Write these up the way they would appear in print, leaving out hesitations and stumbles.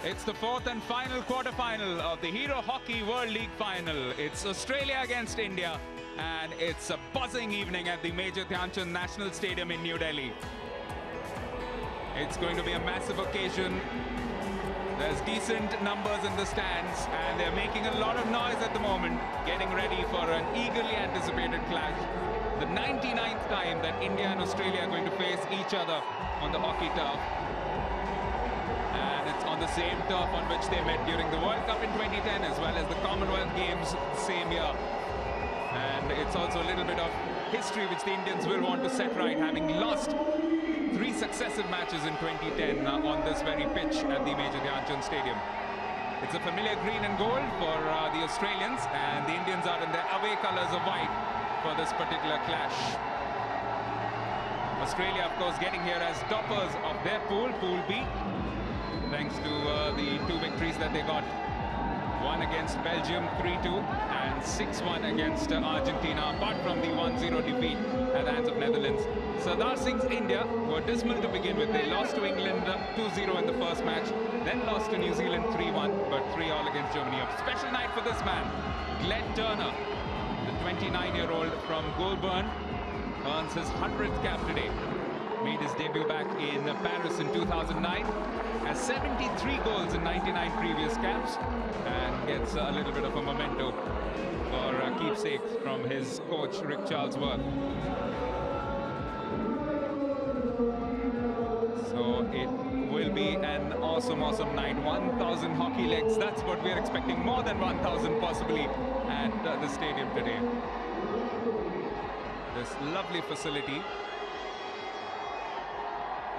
It's the fourth and final quarter-final of the Hero Hockey World League final. It's Australia against India, and it's a buzzing evening at the Major Dhyan Chand National Stadium in New Delhi. It's going to be a massive occasion. There's decent numbers in the stands, and they're making a lot of noise at the moment, getting ready for an eagerly anticipated clash. The 99th time that India and Australia are going to face each other on the hockey turf. And it's on the same turf on which they met during the World Cup in 2010, as well as the Commonwealth Games same year. And it's also a little bit of history which the Indians will want to set right, having lost 3 successive matches in 2010 on this very pitch at the Major Dhyan Chand Stadium. It's a familiar green and gold for the Australians, and the Indians are in their away colours of white for this particular clash. Australia, of course, getting here as toppers of their pool, Pool B, thanks to the 2 victories that they got. 1 against Belgium, 3-2, and 6-1 against Argentina, apart from the 1-0 defeat at the hands of Netherlands. Sardar Singh's India were dismal to begin with. They lost to England 2-0 in the first match, then lost to New Zealand 3-1, but 3-all against Germany. A special night for this man, Glenn Turner, the 29-year-old from Goulburn, earns his 100th cap today. Made his debut back in Paris in 2009, has 73 goals in 99 previous caps, and gets a little bit of a memento for keepsakes from his coach Rick Charlesworth. So it will be an awesome night. 1,000 hockey legs, that's what we're expecting, more than 1,000 possibly at the stadium today. This lovely facility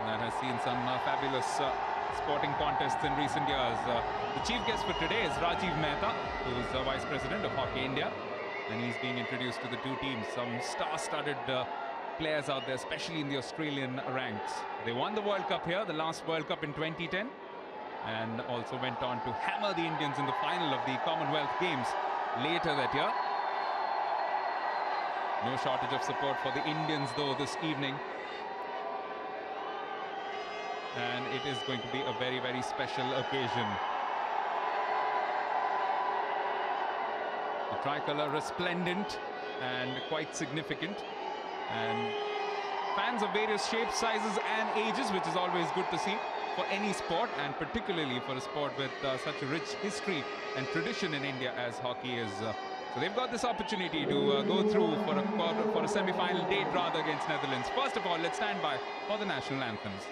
that has seen some fabulous sporting contests in recent years. The chief guest for today is Rajiv Mehta, who is the Vice President of Hockey India, and he's being introduced to the 2 teams. Some star-studded players out there, especially in the Australian ranks. They won the World Cup here, the last World Cup in 2010, and also went on to hammer the Indians in the final of the Commonwealth Games later that year. No shortage of support for the Indians, though, this evening. And it is going to be a very, very special occasion. The tricolour resplendent and quite significant. And fans of various shapes, sizes and ages, which is always good to see for any sport, and particularly for a sport with such a rich history and tradition in India as hockey is. So they've got this opportunity to go through for a semi-final date rather against Netherlands. First of all, let's stand by for the national anthems.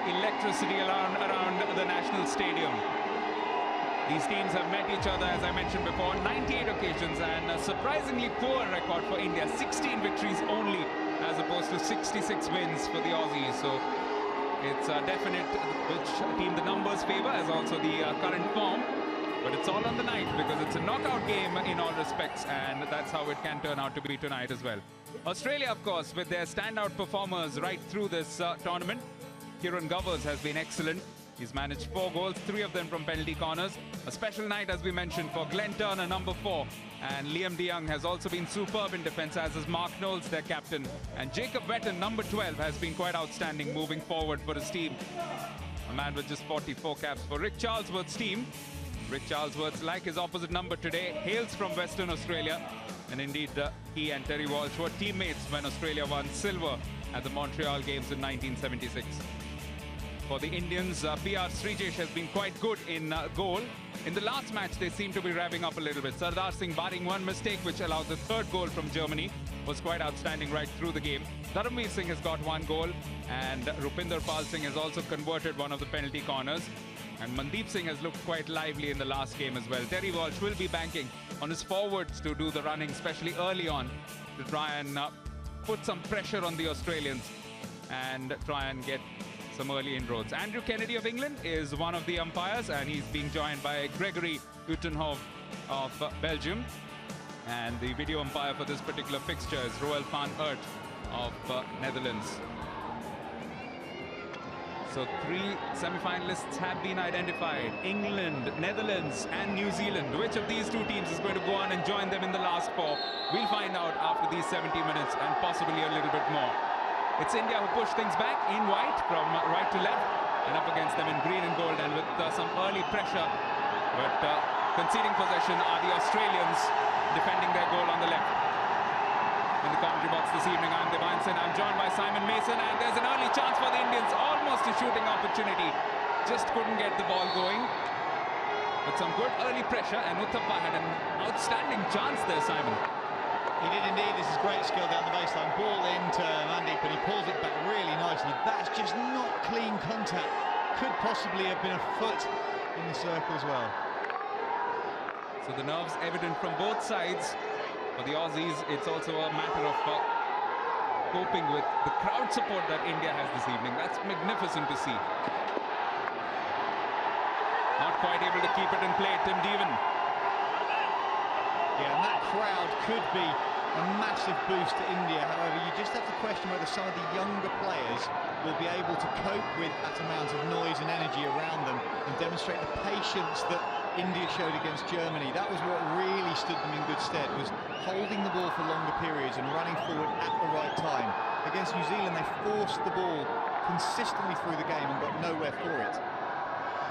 Electricity around the National Stadium. These teams have met each other, as I mentioned before, 98 occasions, and a surprisingly poor record for India. 16 victories only, as opposed to 66 wins for the Aussies. So it's definite which team the numbers favor, as also the current form. But it's all on the night, because it's a knockout game in all respects, and that's how it can turn out to be tonight as well. Australia, of course, with their standout performers right through this tournament. Kieran Govers has been excellent. He's managed 4 goals, 3 of them from penalty corners. A special night, as we mentioned, for Glenn Turner, number 4. And Liam de Jong has also been superb in defence, as is Mark Knowles, their captain. And Jacob Wetton, number 12, has been quite outstanding moving forward for his team. A man with just 44 caps for Rick Charlesworth's team. Rick Charlesworth, like his opposite number today, hails from Western Australia. And indeed, he and Terry Walsh were teammates when Australia won silver at the Montreal Games in 1976. For the Indians, PR Srijesh has been quite good in goal. In the last match, they seem to be revving up a little bit. Sardar Singh, barring one mistake, which allowed the 3rd goal from Germany, was quite outstanding right through the game. Dharamveer Singh has got 1 goal, and Rupinder Pal Singh has also converted one of the penalty corners. And Mandeep Singh has looked quite lively in the last game as well. Terry Walsh will be banking on his forwards to do the running, especially early on, to try and put some pressure on the Australians and try and get some early inroads. Andrew Kennedy of England is one of the umpires, and he's being joined by Gregory Utenhoff of Belgium. And the video umpire for this particular fixture is Roel van Aert of Netherlands. So 3 semi-finalists have been identified: England, Netherlands and New Zealand. Which of these 2 teams is going to go on and join them in the last 4? We'll find out after these 70 minutes, and possibly a little bit more. It's India who push things back in white from right to left, and up against them in green and gold, and with some early pressure. But conceding possession are the Australians, defending their goal on the left. In the commentary box this evening, I'm Devan Sen. I'm joined by Simon Mason, and there's an early chance for the Indians, almost a shooting opportunity. Just couldn't get the ball going. With some good early pressure, and Uthappa had an outstanding chance there, Simon. He did indeed. This is great skill down the baseline. Ball into Mandeep, and he pulls it back really nicely. That's just not clean contact. Could possibly have been a foot in the circle as well. So the nerves evident from both sides. For the Aussies, it's also a matter of coping with the crowd support that India has this evening. That's magnificent to see. Not quite able to keep it in play, Tim Devan. Yeah, and that crowd could be a massive boost to India. However, you just have to question whether some of the younger players will be able to cope with that amount of noise and energy around them and demonstrate the patience that India showed against Germany. That was what really stood them in good stead, was holding the ball for longer periods and running forward at the right time. Against New Zealand, they forced the ball consistently through the game and got nowhere for it.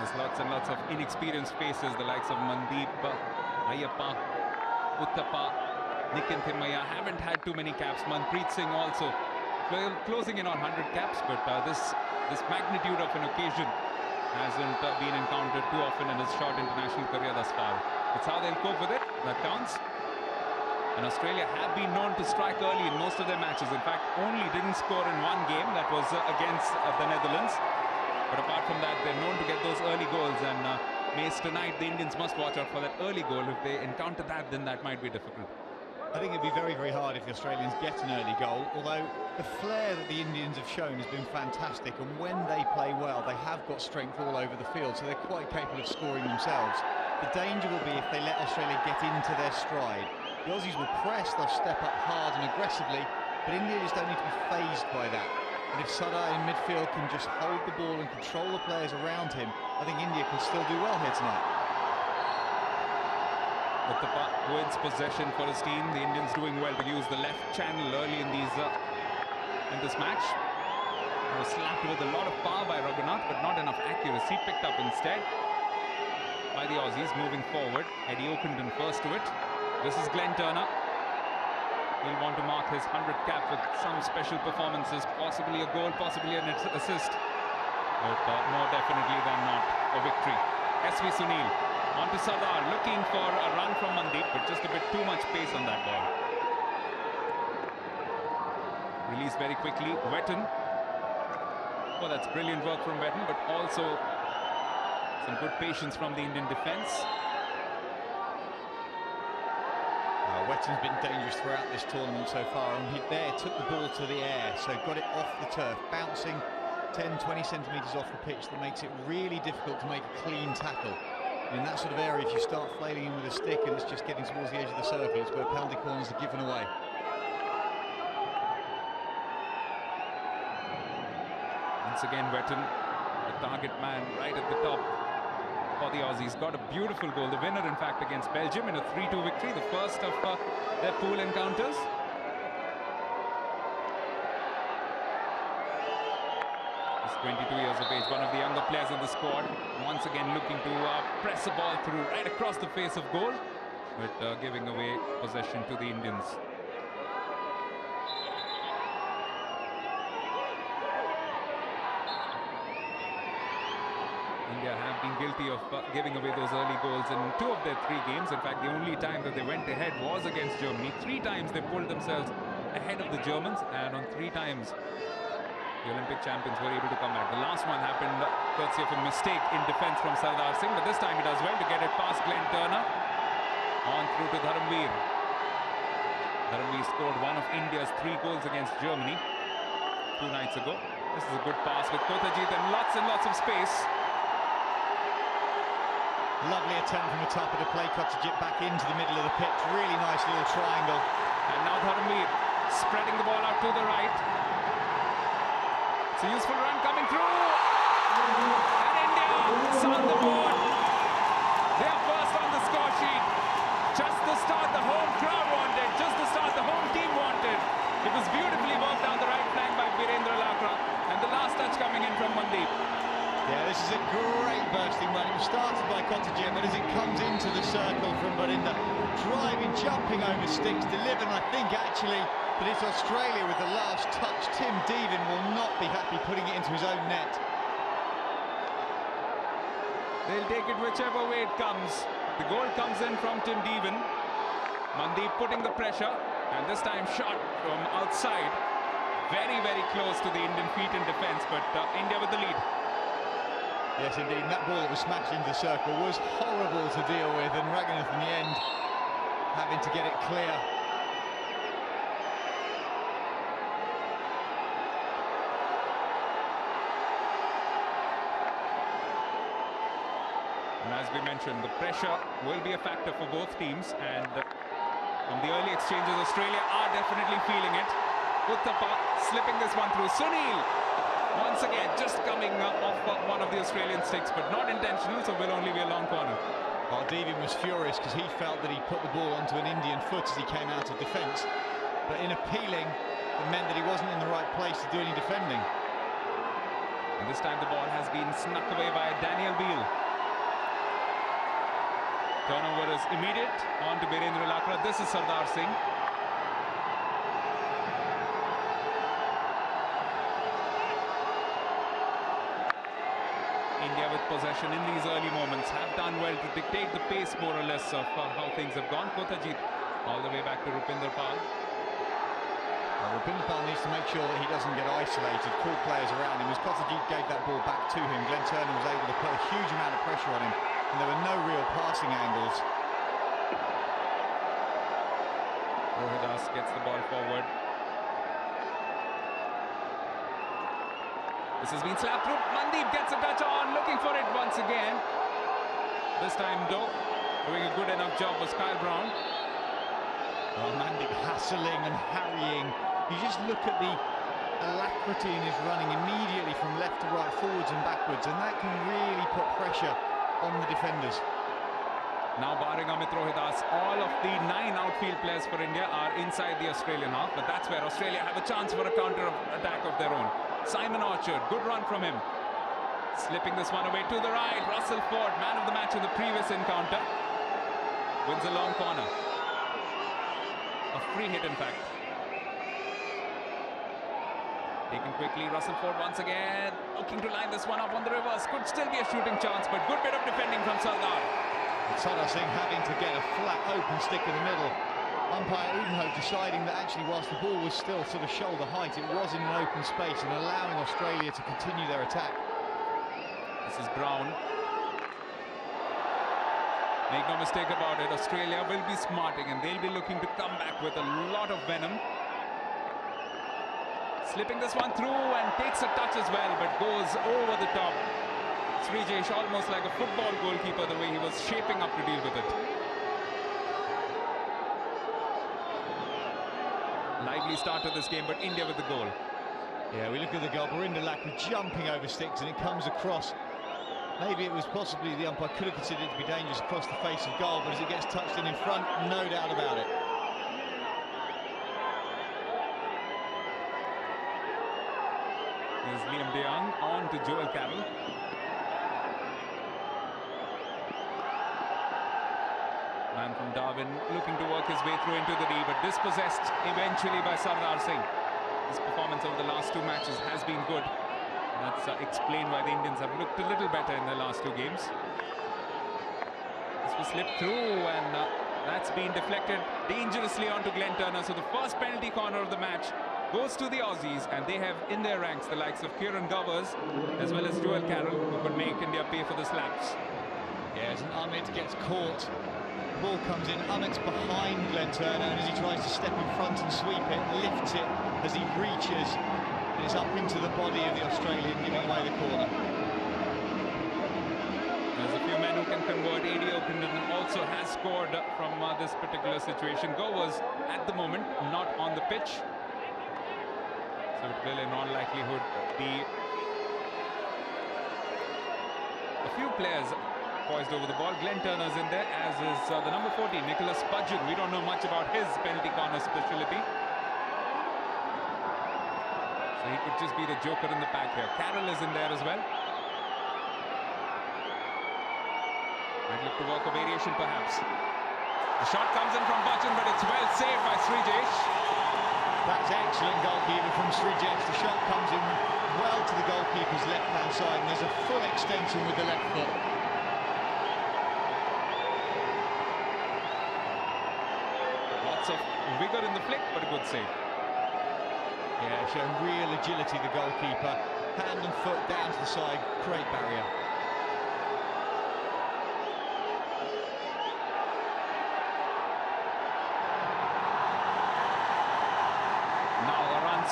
There's lots and lots of inexperienced faces, the likes of Mandeep, Ayappa, Uthappa, Nitin Thimmaiya haven't had too many caps. Manpreet Singh also closing in on 100 caps, but this magnitude of an occasion hasn't been encountered too often in his short international career thus far. It's how they'll cope with it that counts. And Australia have been known to strike early in most of their matches. In fact, only didn't score in 1 game, that was against the Netherlands. But apart from that, they're known to get those early goals. And Mace, tonight the Indians must watch out for that early goal. If they encounter that, then that might be difficult. I think it'd be very, very hard if the Australians get an early goal, although the flair that the Indians have shown has been fantastic, and when they play well, they have got strength all over the field, so they're quite capable of scoring themselves. The danger will be if they let Australia get into their stride. The Aussies will press, they'll step up hard and aggressively, but India just don't need to be fazed by that. And if Sardar in midfield can just hold the ball and control the players around him, I think India can still do well here tonight. Uthappa wins possession for his team. The Indians doing well to use the left channel early in this match. It was slapped with a lot of power by Raghunath, but not enough accuracy. Picked up instead by the Aussies. Moving forward, Eddie Oakenden first to it. This is Glenn Turner. He'll want to mark his 100th cap with some special performances, possibly a goal, possibly an assist, but more definitely than not a victory. SV Sunil on to Sardar, looking for a run from Mandeep, but just a bit too much pace on that ball. Released very quickly, Wetton. Oh, that's brilliant work from Wetton, but also Some good patience from the Indian defence. Wetton's been dangerous throughout this tournament so far, and he there took the ball to the air, so got it off the turf, bouncing 10-20 centimetres off the pitch. That makes it really difficult to make a clean tackle. In that sort of area, if you start flailing in with a stick and it's just getting towards the edge of the circle, it's where penalty corners are given away. Once again, Wetton, the target man right at the top for the Aussies. Got a beautiful goal, the winner in fact against Belgium in a 3-2 victory, the first of their pool encounters. He's 22 years of age, one of the younger players in the squad. Once again looking to press the ball through right across the face of goal, but giving away possession to the Indians. India have been guilty of giving away those early goals in 2 of their 3 games. In fact, the only time that they went ahead was against Germany. 3 times they pulled themselves ahead of the Germans, and on 3 times the Olympic champions were able to come back. The last one happened courtesy of a mistake in defence from Sardar Singh, but this time he does well to get it past Glenn Turner on through to Dharamveer. Dharamveer scored one of India's 3 goals against Germany 2 nights ago. This is a good pass with Kothajit and lots of space. Lovely attempt from the top of the play, Kothajit back into the middle of the pitch. Really nice little triangle. And now Dharamveer spreading the ball out to the right. It's a useful run coming through. And India is on the board. They are first on the score sheet. Just the start the home crowd wanted. Just the start the home team wanted. It was beautifully worked down the right flank by Virendra Lakra. And the last touch coming in from Mandeep. Yeah, this is a great bursting run. It was started by Kothajit, but as it comes into the circle from Virendra, driving, jumping over sticks, delivered, I think actually that it's Australia with the last touch. Tim Devan will not be happy putting it into his own net. They'll take it whichever way it comes. The goal comes in from Tim Devan. Mandeep putting the pressure, and this time shot from outside. Very close to the Indian feet in defence, but India with the lead. Yes, indeed, and that ball that was smashed into the circle was horrible to deal with, and Raghunath in the end having to get it clear. And as we mentioned, the pressure will be a factor for both teams, and from the early exchanges, Australia are definitely feeling it. Uthappa slipping this one through. Sunil once again just coming off one of the Australian sticks, but not intentional, so will only be a long corner. Well, Devan was furious because he felt that he put the ball onto an Indian foot as he came out of defence, but in appealing it meant that he wasn't in the right place to do any defending. And this time the ball has been snuck away by Daniel Beale. Turnover is immediate on to Virendra Lakra. This is Sardar Singh. India with possession in these early moments have done well to dictate the pace more or less of how things have gone. Kothajit all the way back to Rupinder Pal. Well, Rupinder Pal needs to make sure that he doesn't get isolated, call players around him. As Kothajit gave that ball back to him, Glenn Turner was able to put a huge amount of pressure on him, and there were no real passing angles. Rohidas gets the ball forward. This has been slapped through. Mandeep gets a touch on, looking for it once again. This time, though, doing a good enough job was Kyle Brown. Well, Mandeep hassling and harrying. You just look at the alacrity in his running immediately from left to right, forwards and backwards, and that can really put pressure on the defenders. Now barring Amit Rohidas, all of the 9 outfield players for India are inside the Australian half, but that's where Australia have a chance for a counter-attack of their own. Simon Orchard, good run from him. Slipping this one away to the right. Russell Ford, man of the match in the previous encounter, wins a long corner. A free hit, in fact. Taken quickly, Russell Ford once again, looking to line this one up on the reverse. Could still be a shooting chance, but good bit of defending from Sardar. Sardar Singh having to get a flat, open stick in the middle. Umpire Udenhope deciding that actually whilst the ball was still sort of shoulder height, it was in an open space and allowing Australia to continue their attack. This is Brown. Make no mistake about it, Australia will be smarting and they'll be looking to come back with a lot of venom. Slipping this one through and takes a touch as well, but goes over the top. Srijesh almost like a football goalkeeper, the way he was shaping up to deal with it. Lively start to this game, but India with the goal. Yeah, we look at the goal. Barinder Lackey jumping over sticks and it comes across. Maybe it was possibly the umpire could have considered it to be dangerous across the face of goal, but as it gets touched in front, no doubt about it. There's Liam De Jong on to Joel Carroll. Man from Darwin looking to work his way through into the D, but dispossessed eventually by Sardar Singh. His performance over the last two matches has been good. That's explained why the Indians have looked a little better in their last two games. This was slipped through and that's been deflected dangerously onto Glenn Turner. So the first penalty corner of the match goes to the Aussies, and they have in their ranks the likes of Kieran Govers as well as Joel Carroll, who could make India pay for the slaps. Yeah, as Amit gets caught, the ball comes in, Amit's behind Glenn Turner, and as he tries to step in front and sweep it, lifts it as he reaches, and it's up into the body of the Australian, giving away the corner. There's a few men who can convert. A.D. O'Connor also has scored from this particular situation. Govers at the moment not on the pitch, so it will in all likelihood be a few players poised over the ball. Glenn Turner's in there, as is the number 14, Nicholas Spudgeon. We don't know much about his penalty corner speciality, so he could just be the joker in the pack here. Carroll is in there as well. Might look to work a variation perhaps. The shot comes in from Bachchan, but it's well saved by Srijesh. That's excellent goalkeeper from Srijesh. The shot comes in well to the goalkeeper's left-hand side, and there's a full extension with the left foot. Lots of vigour in the flick, but a good save. Yeah, showing real agility, the goalkeeper. Hand and foot down to the side, great barrier.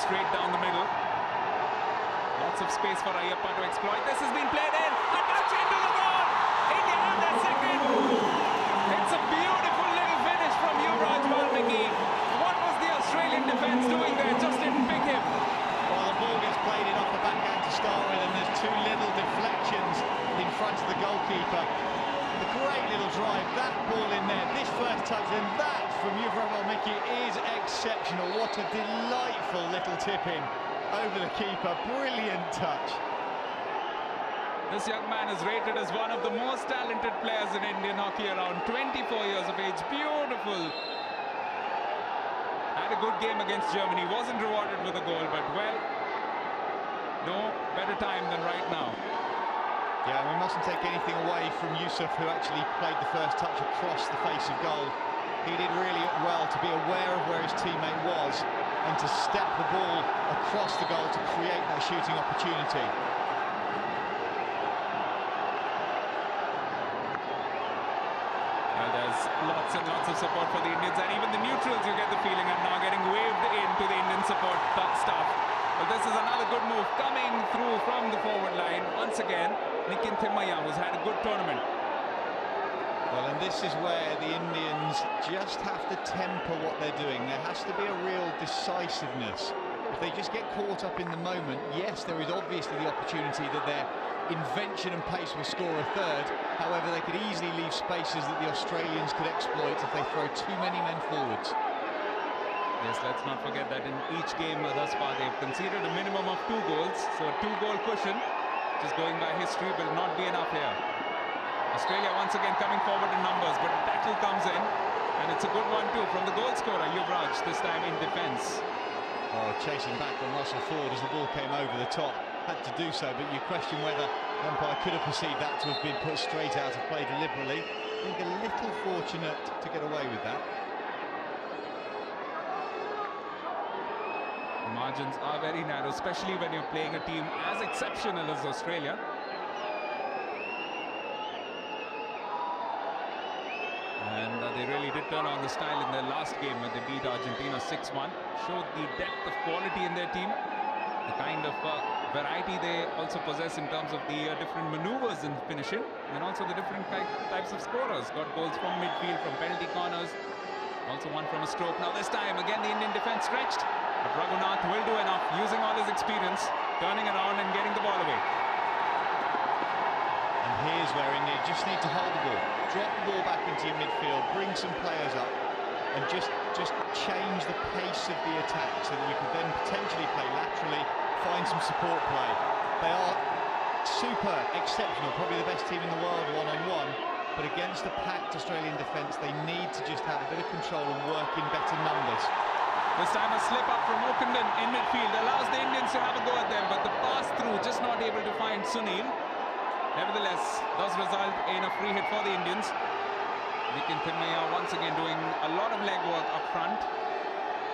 Straight down the middle. Lots of space for Ayyappa to exploit. This has been played in. A touch into the goal. India have their second. It's a beautiful little finish from Yuvraj Valmiki. What was the Australian defence doing there? Just didn't pick him. Well, the ball gets played in off the backhand to start with, and there's two little deflections in front of the goalkeeper. A great little drive. That ball in there. This first touch, and that from Yuvraj Valmiki is exceptional. What a delightful little tip-in over the keeper. Brilliant touch. This young man is rated as one of the most talented players in Indian hockey, around 24 years of age. Beautiful. Had a good game against Germany. Wasn't rewarded with a goal, but well, no better time than right now. Yeah, we mustn't take anything away from Yusuf, who actually played the first touch across the face of goal. He did really well to be aware of where his teammate was and to step the ball across the goal to create that shooting opportunity. Well, there's lots and lots of support for the Indians, and even the neutrals, you get the feeling, are now getting waved into the Indian support stuff. But this is another good move coming through from the forward line. Once again, Nitin Thimaiyya, who's had a good tournament. Well, and this is where the Indians just have to temper what they're doing. There has to be a real decisiveness. If they just get caught up in the moment, yes, there is obviously the opportunity that their invention and pace will score a third. However, they could easily leave spaces that the Australians could exploit if they throw too many men forwards. Yes, let's not forget that in each game thus far, they've conceded a minimum of 2 goals. So a 2-goal cushion, just going by history, will not be enough here. Australia once again coming forward in numbers, but a tackle comes in, and it's a good one too from the goal scorer, Yuvraj, this time in defence. Oh, chasing back on Russell Ford as the ball came over the top. Had to do so, but you question whether the umpire could have perceived that to have been put straight out of play deliberately. I think a little fortunate to get away with that. The margins are very narrow, especially when you're playing a team as exceptional as Australia. really did turn on the style in their last game when they beat Argentina 6-1. Showed the depth of quality in their team, the kind of variety they also possess in terms of the different maneuvers in finishing, and also the different types of scorers. Got goals from midfield, from penalty corners, also one from a stroke. Now this time again the Indian defense stretched, but Raghunath will do enough, using all his experience, turning around and getting the ball away. And here's where India just need to hold the ball, drop the ball back into your midfield, bring some players up, and just change the pace of the attack so that you could then potentially play laterally, find some support play. They are super exceptional, probably the best team in the world one-on-one, but against a packed Australian defence, they need to just have a bit of control and work in better numbers. This time a slip up from Okundon in midfield allows the Indians to have a go at them, but the pass through just not able to find Sunil. Nevertheless, does result in a free hit for the Indians. Nitin Tinmaya once again doing a lot of legwork up front.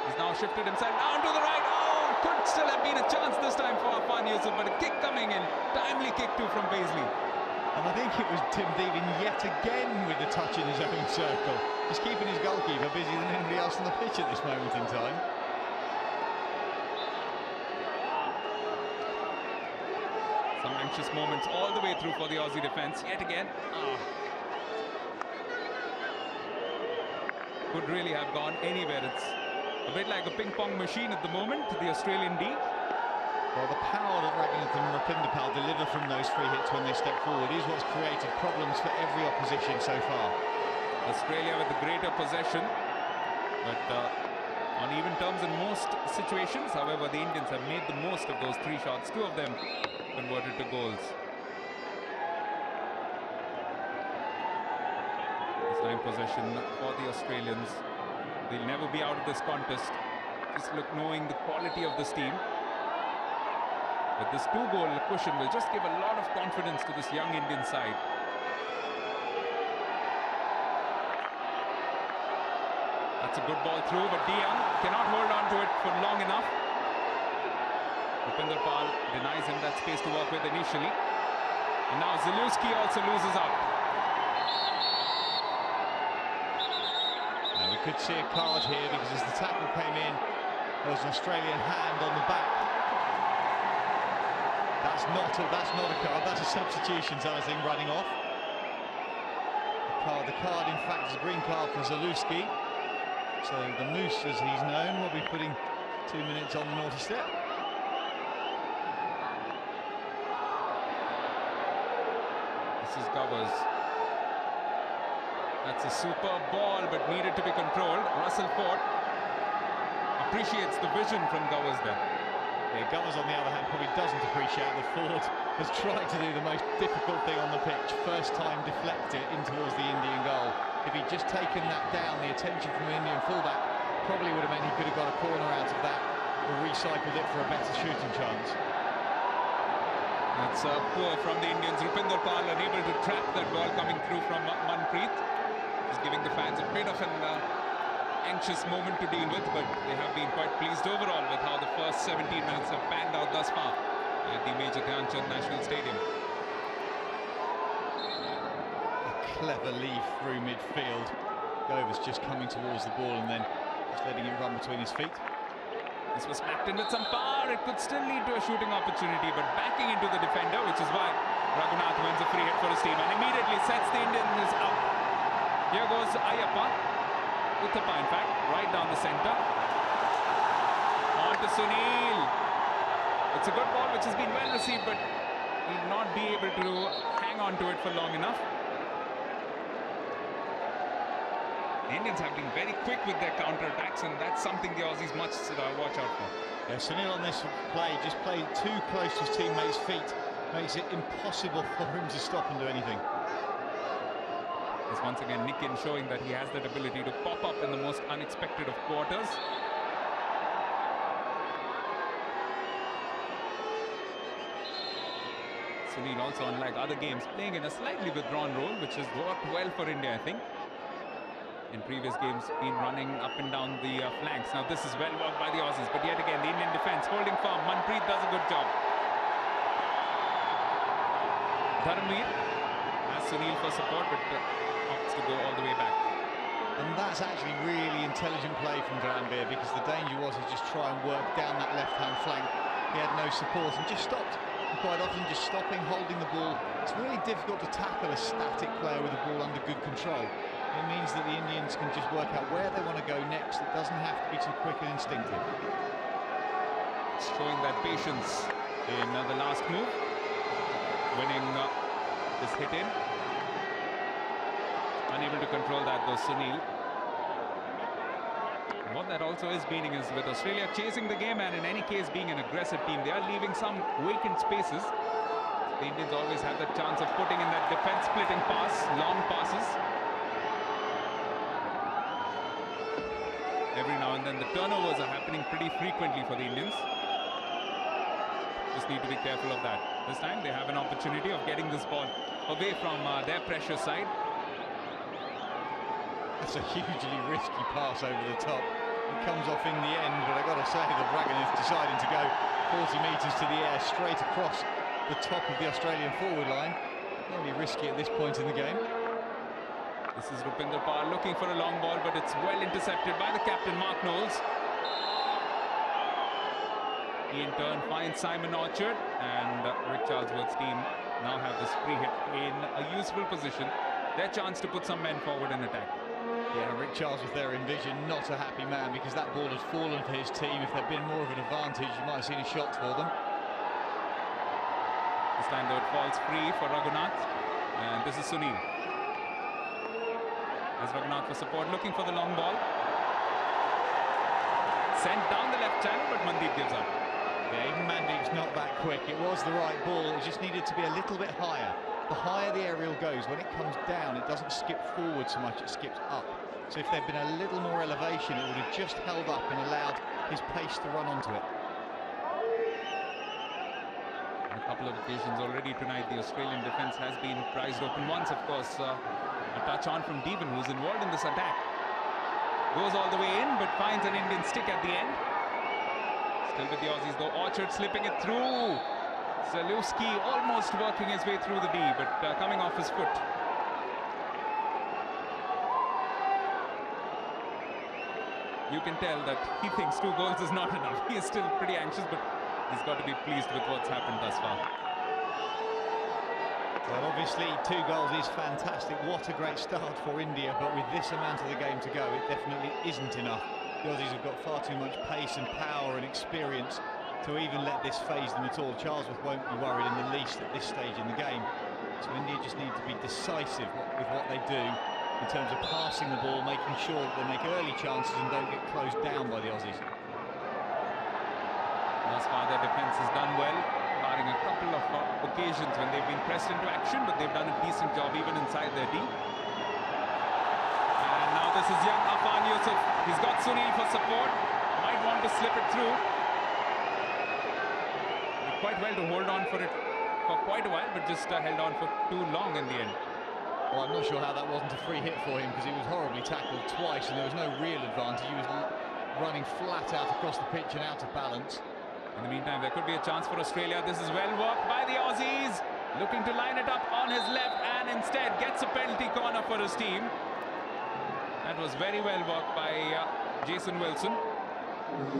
He's now shifted himself down to the right. Oh, could still have been a chance this time for Afan Yusuf, but a kick coming in. Timely kick too from Paisley. And I think it was Tim Devan yet again with the touch in his own circle. He's keeping his goalkeeper busier than anybody else on the pitch at this moment in time. Some anxious moments all the way through for the Aussie defence. Yet again. Could really have gone anywhere. It's a bit like a ping-pong machine at the moment, the Australian D. Well, the power that Raghunath and Rapindipal deliver from those free hits when they step forward is what's created problems for every opposition so far. Australia with the greater possession, but on even terms in most situations. However, the Indians have made the most of those three shots, two of them converted to goals. This time possession for the Australians. They'll never be out of this contest. Just look, knowing the quality of this team. But this two-goal cushion will just give a lot of confidence to this young Indian side. That's a good ball through, but DeYoung cannot hold on to it for long enough. Rupinder Pal denies him that space to work with initially. And now Zalewski also loses out. Now we could see a card here because as the tackle came in, there was an Australian hand on the back. That's not a card, that's a substitution, so I think, running off. The card in fact is a green card for Zalewski. So the Moose, as he's known, will be putting 2 minutes on the naughty step. This is Gowers. That's a superb ball, but needed to be controlled. Russell Ford appreciates the vision from Gowers there. Yeah, Gowers, on the other hand, probably doesn't appreciate that Ford has tried to do the most difficult thing on the pitch. First time deflect it in towards the Indian goal. If he'd just taken that down, the attention from the Indian fullback probably would have meant he could have got a corner out of that or recycled it for a better shooting chance. That's poor from the Indians. Rupinder Pal unable to trap that ball coming through from Manpreet. Just giving the fans a bit of an anxious moment to deal with, but they have been quite pleased overall with how the first 17 minutes have panned out thus far at the Major Dhyan Chand National Stadium. A clever leaf through midfield. Govers just coming towards the ball and then just letting it run between his feet. This was smacked in with some power. It could still lead to a shooting opportunity, but backing into the defender, which is why Raghunath wins a free hit for his team and immediately sets the Indians up. Here goes Ayappa. Uthappa, in fact, right down the centre. On to Sunil. It's a good ball which has been well received, but will not be able to hang on to it for long enough. The Indians have been very quick with their counter-attacks, and that's something the Aussies must watch out for. Yeah, Sunil on this play just played too close to his teammates' feet. Makes it impossible for him to stop and do anything. This once again Nitin showing that he has that ability to pop up in the most unexpected of quarters. Sunil also, unlike other games, playing in a slightly withdrawn role, which has worked well for India, I think. In previous games, been running up and down the flanks. Now this is well worked by the Aussies, but yet again the Indian defence holding firm. Manpreet does a good job. Dharamveer has Sunil for support, but opts to go all the way back. And that's actually really intelligent play from Granbir, because the danger was he'd just try and work down that left-hand flank. He had no support and just stopped. And quite often just stopping, holding the ball. It's really difficult to tackle a static player with the ball under good control. It means that the Indians can just work out where they want to go next. It doesn't have to be too quick and instinctive. Showing that patience in the last move. Winning this hit in. Unable to control that though, Sunil. What that also is meaning is, with Australia chasing the game and in any case being an aggressive team, they are leaving some vacant spaces. The Indians always have the chance of putting in that defense-splitting pass, long passes. Every now and then the turnovers are happening pretty frequently for the Indians. Just need to be careful of that. This time they have an opportunity of getting this ball away from their pressure side. That's a hugely risky pass over the top. It comes off in the end, but I've got to say the Dragon is deciding to go 40 metres to the air, straight across the top of the Australian forward line. Really risky at this point in the game. This is Rupinder Kaur looking for a long ball, but it's well intercepted by the captain, Mark Knowles. He in turn finds Simon Orchard, and Rick Charlesworth's team now have this free hit in a useful position. Their chance to put some men forward in attack. Yeah, Rick Charlesworth there in vision, not a happy man, because that ball had fallen for his team. If there'd been more of an advantage, you might have seen a shot for them. This time though it falls free for Raghunath, and this is Sunil. As Raghunath for support, looking for the long ball. Sent down the left channel, but Mandeep gives up. Yeah, even Mandeep's not that quick. It was the right ball, it just needed to be a little bit higher. The higher the aerial goes, when it comes down, it doesn't skip forward so much, it skips up. So if there'd been a little more elevation, it would have just held up and allowed his pace to run onto it. On a couple of occasions already tonight, the Australian defence has been prized open. Once, of course, a touch on from Devan, who's involved in this attack. Goes all the way in, but finds an Indian stick at the end. Still with the Aussies, though. Orchard slipping it through. Zalewski almost working his way through the D, but coming off his foot. You can tell that he thinks 2 goals is not enough. He is still pretty anxious, but he's got to be pleased with what's happened thus far. Well, obviously 2 goals is fantastic. What a great start for India, but with this amount of the game to go, it definitely isn't enough. The Aussies have got far too much pace and power and experience to even let this phase them at all. Charlesworth won't be worried in the least at this stage in the game. So India just need to be decisive with what they do in terms of passing the ball, making sure that they make early chances and don't get closed down by the Aussies. Thus far their defence has done well, barring a couple of occasions when they've been pressed into action, but they've done a decent job even inside their D. And now this is young Afan Yusuf. He's got Sunil for support. Might want to slip it through. Did quite well to hold on for it for quite a while, but just held on for too long in the end. Well, I'm not sure how that wasn't a free hit for him, because he was horribly tackled twice and there was no real advantage. He was running flat out across the pitch and out of balance. In the meantime, there could be a chance for Australia. This is well worked by the Aussies. Looking to line it up on his left, and instead gets a penalty corner for his team. That was very well worked by Jason Wilson. Well,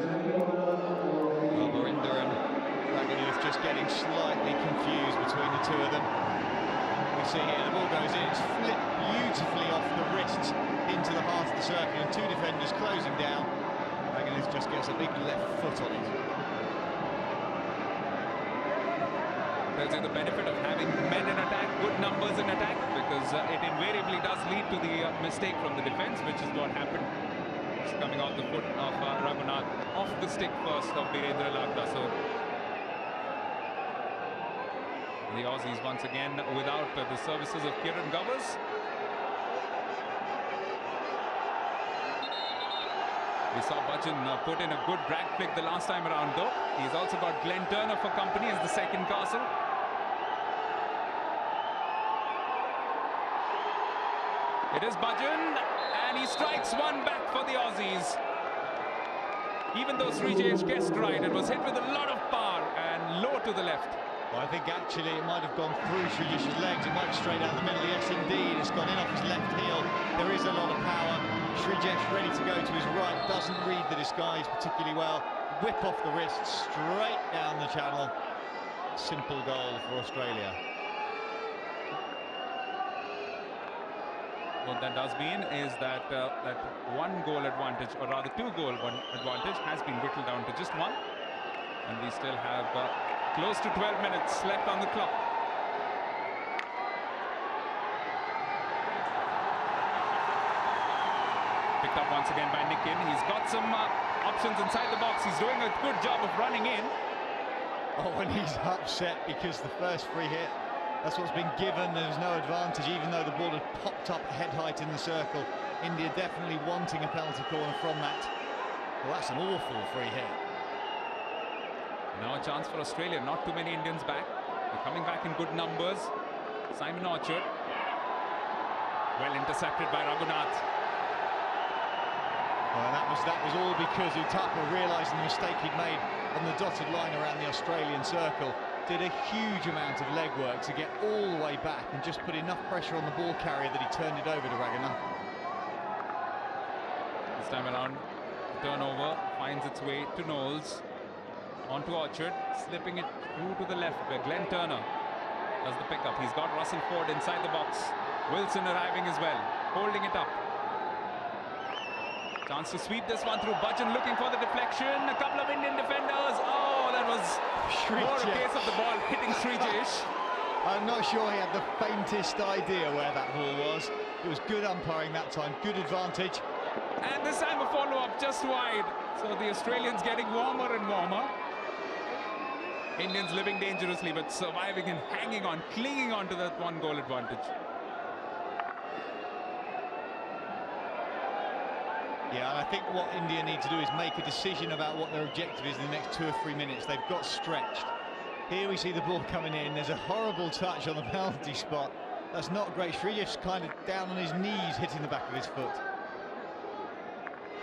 Marinder and Raghunath just getting slightly confused between the two of them. We see here the ball goes in, it's flipped beautifully off the wrists into the heart of the circle, and 2 defenders closing down. Raghunath just gets a big left foot on it. Tells you the benefit of having men in attack, good numbers in attack, because it invariably does lead to the mistake from the defence, which is what happened. Just coming off the foot of Raghunath, off the stick first of Birendra Lakda. So the Aussies once again without the services of Kiran Gavas. We saw Bachchan put in a good drag flick the last time around though. He's also got Glenn Turner for company as the second castle. It is Bachchan, and he strikes one back for the Aussies. Even though Srijesh guessed right, it was hit with a lot of power and low to the left. Well, I think actually it might have gone through Srijesh's legs. It might be straight out the middle. Yes, indeed. It's gone in off his left heel. There is a lot of power. Srijesh ready to go to his right, doesn't read the disguise particularly well. Whip off the wrist, straight down the channel. Simple goal for Australia. What that does mean is that that 1 goal advantage, or rather 2 goal advantage, has been whittled down to just 1. And we still have close to 12 minutes left on the clock. Picked up once again by Nikin. He's got some options inside the box. He's doing a good job of running in. Oh, and he's upset because the first free hit, that's what's been given. There's no advantage, even though the ball had popped up head height in the circle. India definitely wanting a penalty corner from that. Well, that's an awful free hit. Now a chance for Australia. Not too many Indians back. They're coming back in good numbers. Simon Orchard. Well intercepted by Raghunath. Well, that was all because Uthappa, realising the mistake he'd made on the dotted line around the Australian circle, did a huge amount of legwork to get all the way back and just put enough pressure on the ball carrier that he turned it over to Raghunath. This time around, the turnover finds its way to Knowles. Onto Orchard, slipping it through to the left where Glenn Turner does the pickup. He's got Russell Ford inside the box. Wilson arriving as well, holding it up. Chance to sweep this one through. Bachchan looking for the deflection. A couple of Indian defenders. Oh, that was more a case of the ball hitting Srijesh. I'm not sure he had the faintest idea where that ball was. It was good umpiring that time, good advantage. And this time a follow-up just wide. So the Australians getting warmer and warmer. Indians living dangerously, but surviving and hanging on, clinging on to that 1 goal advantage. Yeah, and I think what India need to do is make a decision about what their objective is in the next 2 or 3 minutes. They've got stretched. Here we see the ball coming in. There's a horrible touch on the penalty spot. That's not great. Srijesh's kind of down on his knees, hitting the back of his foot.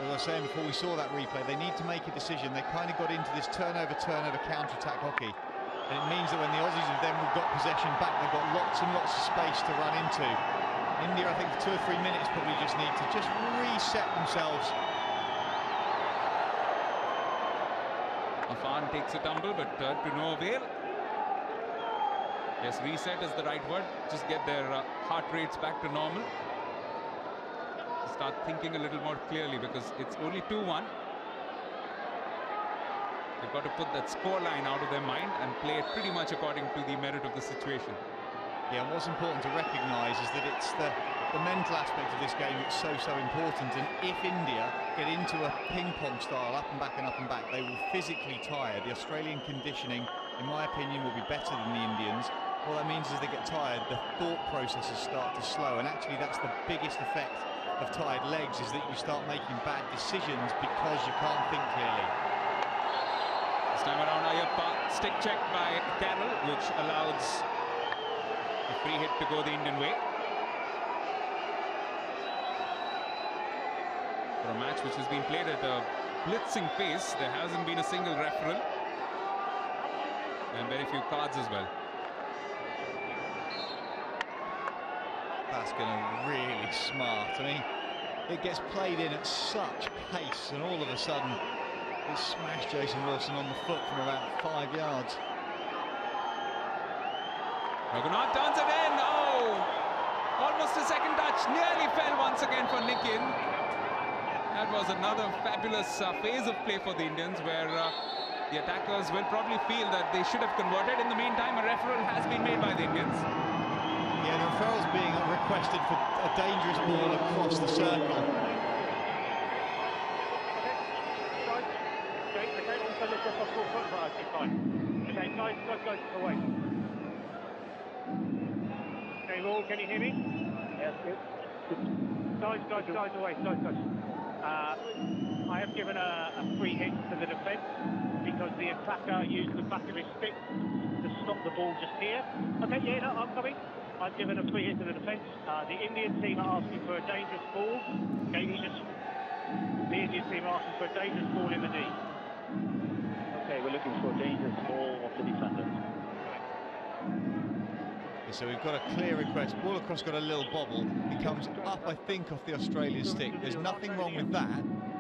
As I was saying before we saw that replay, they need to make a decision. They kind of got into this turnover, counter-attack hockey. And it means that when the Aussies have then got possession back, they've got lots and lots of space to run into. India, I think, for 2 or 3 minutes probably just need to just reset themselves. Afan takes a tumble, but to no avail. Yes, reset is the right word. Just get their heart rates back to normal. Start thinking a little more clearly, because it's only 2-1. They've got to put that score line out of their mind and play it pretty much according to the merit of the situation. Yeah, and what's important to recognise is that it's the mental aspect of this game that's so important. And if India get into a ping-pong style, up and back and up and back, they will physically tire. The Australian conditioning, in my opinion, will be better than the Indians. What that means is they get tired, the thought processes start to slow, and actually that's the biggest effect of tired legs, is that you start making bad decisions because you can't think clearly. This time around, Ayappa, stick check by Carroll, which allows a free hit to go the Indian way. For a match which has been played at a blitzing pace, there hasn't been a single referral and very few cards as well. That's going to really smart. I mean, it gets played in at such pace, and all of a sudden it smashed Jason Wilson on the foot from about 5 yards. Raghunath turns it in. Oh, almost a second touch. Nearly fell once again for Nikin. That was another fabulous phase of play for the Indians, where the attackers will probably feel that they should have converted. In the meantime, a referral has been made by the Indians. Yeah, the referral's being requested for a dangerous ball across the circle. Can you hear me? Yes, good. Guys, away, guys. I have given a free hit to the defence because the attacker used the back of his stick to stop the ball just here. Okay, yeah, no, I'm coming. I've given a free hit to the defence. The Indian team are asking for a dangerous ball. Okay, the Indian team are asking for a dangerous ball in the knee. Okay, we're looking for a dangerous ball of the defenders. So we've got a clear request. Ball across got a little bobble. It comes up, I think, off the Australian stick. There's nothing wrong with that.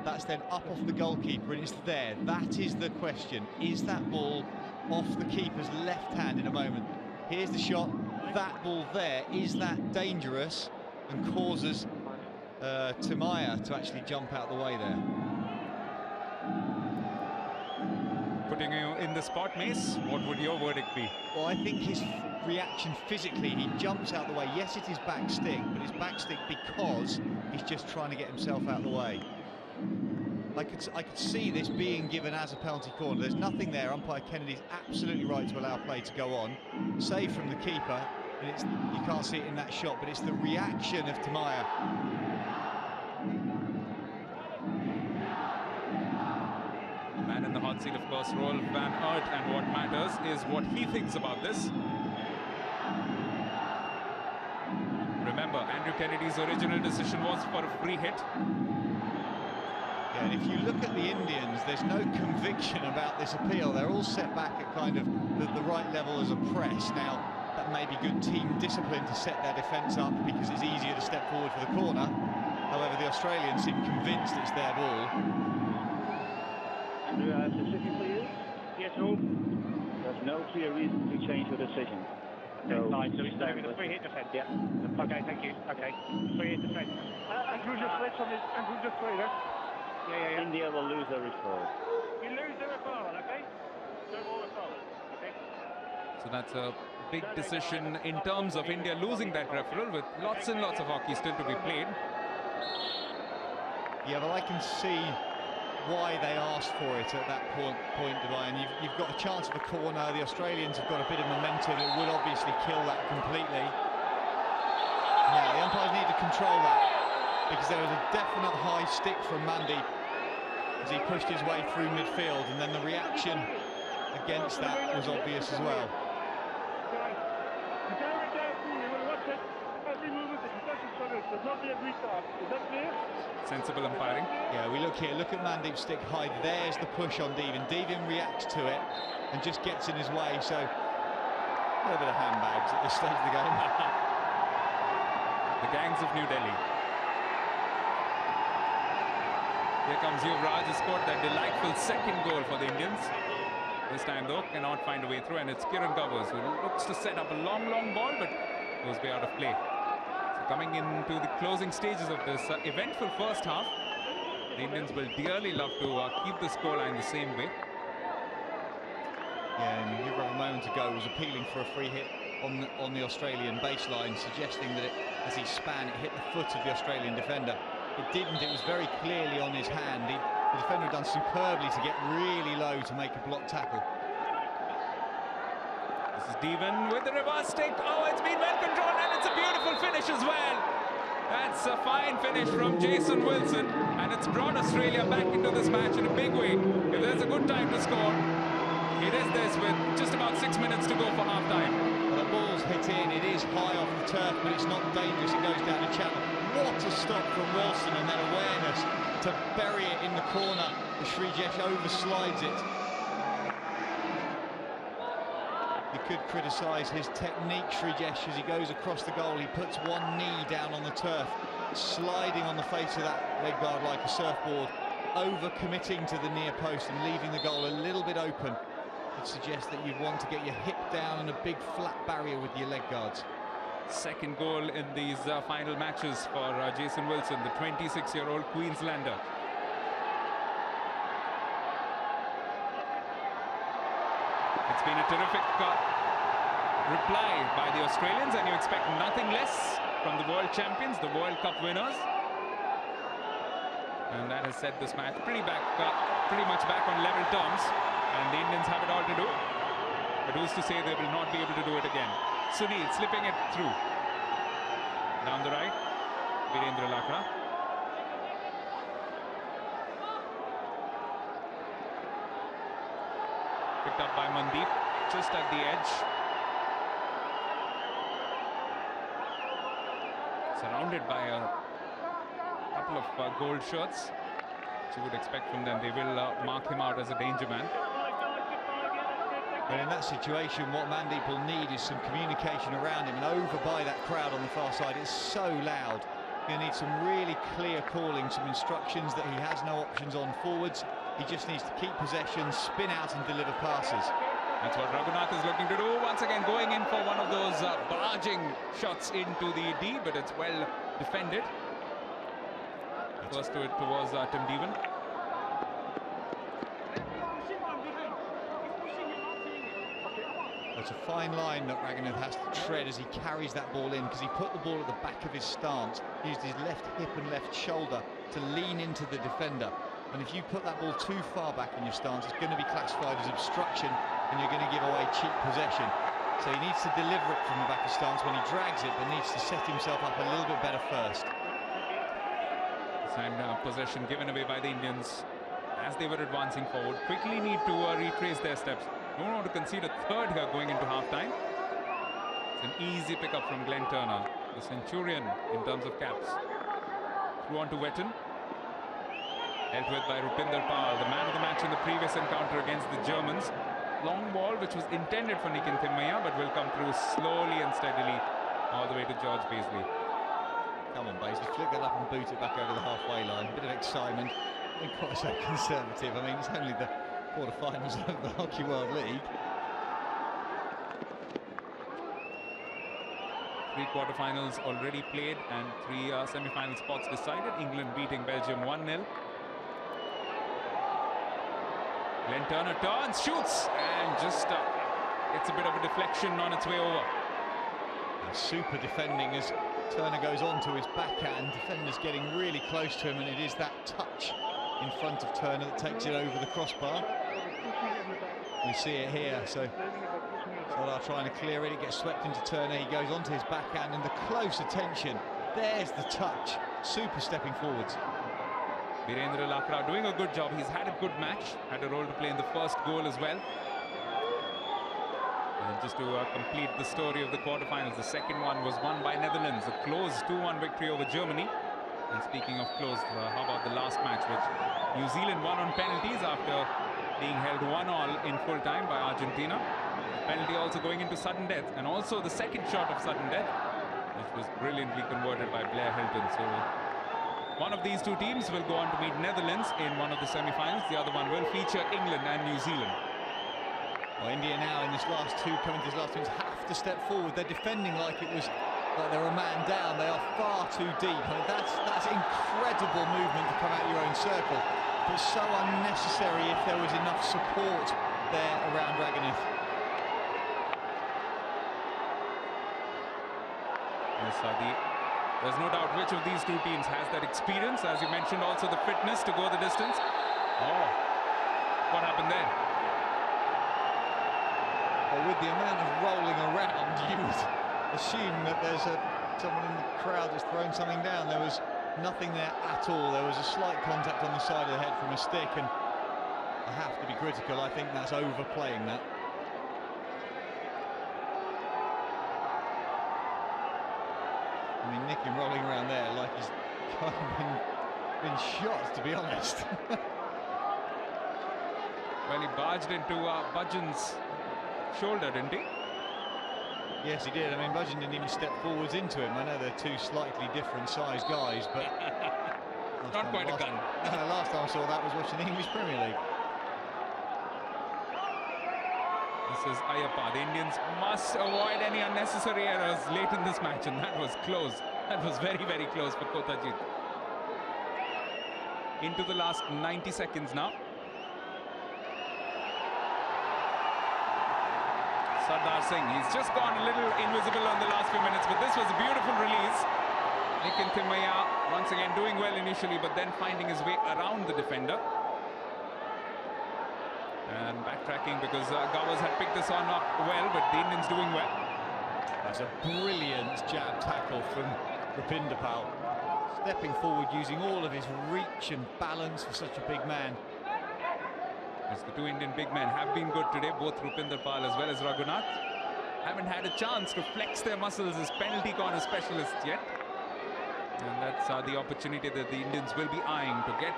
That's then up off the goalkeeper, and it's there. That is the question. Is that ball off the keeper's left hand in a moment? Here's the shot. That ball there, is that dangerous and causes Timaya to actually jump out the way there? Putting you in the spot, Mace, what would your verdict be? Well, I think his reaction physically, he jumps out the way. Yes, it is back stick, but it's back stick because he's just trying to get himself out the way. I could see this being given as a penalty corner. There's nothing there. Umpire Kennedy's absolutely right to allow play to go on. Save from the keeper, and you can't see it in that shot, but it's the reaction of Timaya. The man in the hot seat, of course, Rolf van Aert, and what matters is what he thinks about this. Remember, Andrew Kennedy's original decision was for a free hit. Yeah, and if you look at the Indians, there's no conviction about this appeal. They're all set back at kind of the right level as a press. Now, that may be good team discipline to set their defence up because it's easier to step forward for the corner. However, the Australians seem convinced it's their ball. Andrew, I have a decision for you. Yes, Rolf. There's no clear reason to change your decision. Okay, fine. So he's staying with the free hit defence. Yeah. Okay, thank you. Okay, free hit defence. Andrew just played from his. Andrew just played, huh? Yeah. India will lose their referral. You lose the referral, okay? No more referral, okay? So that's a big decision in terms of India losing that referral, with lots and lots of hockey still to be played. Yeah, well, I can see why they asked for it at that point, Divine. You've got a chance of a corner. The Australians have got a bit of momentum. It would obviously kill that completely. Now, the umpires need to control that, because there was a definite high stick from Mandeep as he pushed his way through midfield, and then the reaction against that was obvious as well. Sensible umpiring. Yeah, we look here, look at Mandeep's stick high. There's the push on Devin. Devin reacts to it and just gets in his way, so a little bit of handbags at this stage of the game. The gangs of New Delhi. Here comes Yuvraj, who scored that delightful second goal for the Indians. This time, though, cannot find a way through, and it's Kiran Covers who looks to set up a long ball, but goes way out of play. So coming into the closing stages of this eventful first half, the Indians will dearly love to keep the scoreline the same way. Yeah, and Yuvraj a moment ago was appealing for a free hit on the Australian baseline, suggesting that as he span, it hit the foot of the Australian defender. It didn't. It was very clearly on his hand. The defender had done superbly to get really low to make a block tackle. This is Devin with the reverse stick. Oh, it's been well controlled, and it's a beautiful finish as well. That's a fine finish from Jason Wilson, and it's brought Australia back into this match in a big way. If there's a good time to score, it is this, with just about 6 minutes to go for half-time. Well, the ball's hit in. It is high off the turf, but it's not dangerous. It goes down the channel. What a stop from Wilson, and then awareness to bury it in the corner. The Srijesh overslides it. You could criticise his technique, Srijesh, as he goes across the goal. He puts one knee down on the turf, sliding on the face of that leg guard like a surfboard, over-committing to the near post and leaving the goal a little bit open. Would suggest that you'd want to get your hip down and a big flat barrier with your leg guards. Second goal in these final matches for Jason Wilson, the 26-year-old Queenslander. It's been a terrific reply by the Australians, and you expect nothing less from the world champions, the World Cup winners. And that has set this match pretty much back on level terms, and the Indians have it all to do. But who's to say they will not be able to do it again? Sunil slipping it through. Down the right, Virendra Lakra. Picked up by Mandeep, just at the edge. Surrounded by a couple of gold shirts, which you would expect from them. They will mark him out as a danger man. But in that situation, what Mandeep will need is some communication around him, and over by that crowd on the far side. It's so loud. He'll need some really clear calling, some instructions that he has no options on forwards. He just needs to keep possession, spin out and deliver passes. That's what Raghunath is looking to do. Once again, going in for one of those barging shots into the D, but it's well defended. First to it was Tim Devan. It's a fine line that Raghunath has to tread as he carries that ball in, because he put the ball at the back of his stance, used his left hip and left shoulder to lean into the defender. And if you put that ball too far back in your stance, it's going to be classified as obstruction and you're going to give away cheap possession. So he needs to deliver it from the back of stance when he drags it, but needs to set himself up a little bit better first. And possession given away by the Indians as they were advancing forward. Quickly need to retrace their steps. Don't want to concede a third here going into half-time. It's an easy pickup from Glenn Turner, the Centurion in terms of caps. Through on to Wetton. Dealt with by Rupinder Pal, the man of the match in the previous encounter against the Germans. Long ball which was intended for Nitin Timmaiya, but will come through slowly and steadily all the way to George Beasley. Come on, Beasley, flick that up and boot it back over the halfway line. A bit of excitement. I think quite so conservative. I mean, it's only the quarter-finals of the Hockey World League. 3 quarter-finals already played and 3 semi-final spots decided. England beating Belgium 1-0. Glenn Turner turns, shoots, and just gets a bit of a deflection on its way over. Super defending as Turner goes on to his backhand. Defenders getting really close to him, and it is that touch in front of Turner that takes it over the crossbar. We see it here, so Sardar trying to clear it. It gets swept into Turner. He goes onto his backhand, and the close attention. There's the touch. Super stepping forwards. Virendra Lakra doing a good job. He's had a good match. Had a role to play in the first goal as well. And just to complete the story of the quarterfinals, the second one was won by Netherlands. A close 2-1 victory over Germany. And speaking of close, how about the last match, which New Zealand won on penalties after being held 1-1 in full time by Argentina. Penalty also going into sudden death, and also the second shot of sudden death, which was brilliantly converted by Blair Hilton. So one of these two teams will go on to meet Netherlands in one of the semi-finals. The other one will feature England and New Zealand. Well, India now in this last two, coming to this last two, have to step forward. They're defending like it was like they're a man down. They are far too deep. I mean, that's incredible movement to come out your own circle, but so unnecessary if there was enough support there around Raghunath. Yes, there's no doubt which of these two teams has that experience, as you mentioned, also the fitness to go the distance. Oh, what happened there? Well, with the amount of rolling around, you would assume that there's someone in the crowd that's thrown something down. There was nothing there at all. There was a slight contact on the side of the head from a stick, and I have to be critical. I think that's overplaying that. I mean, Nick him rolling around there like he's kind of been shot, to be honest. Well, he barged into Budgeon's shoulder, didn't he? Yes, he did. I mean, Budgeon didn't even step forwards into him. I know they're two slightly different sized guys, but not quite a gun. No, last time I saw that was watching the English Premier League. This is Ayappa. The Indians must avoid any unnecessary errors late in this match, and that was close. That was very, very close for Kotajit. Into the last 90 seconds now. Sardar Singh, he's just gone a little invisible on the last few minutes, but this was a beautiful release. Nitin Timmaiya once again doing well initially, but then finding his way around the defender. And backtracking because Gowers had picked this one up well, but the Indians doing well. That's a brilliant jab tackle from Rupinder Pal. Stepping forward, using all of his reach and balance for such a big man. As the two Indian big men have been good today, both Rupinder Pal as well as Raghunath. Haven't had a chance to flex their muscles as penalty corner specialists yet. And that's the opportunity that the Indians will be eyeing to get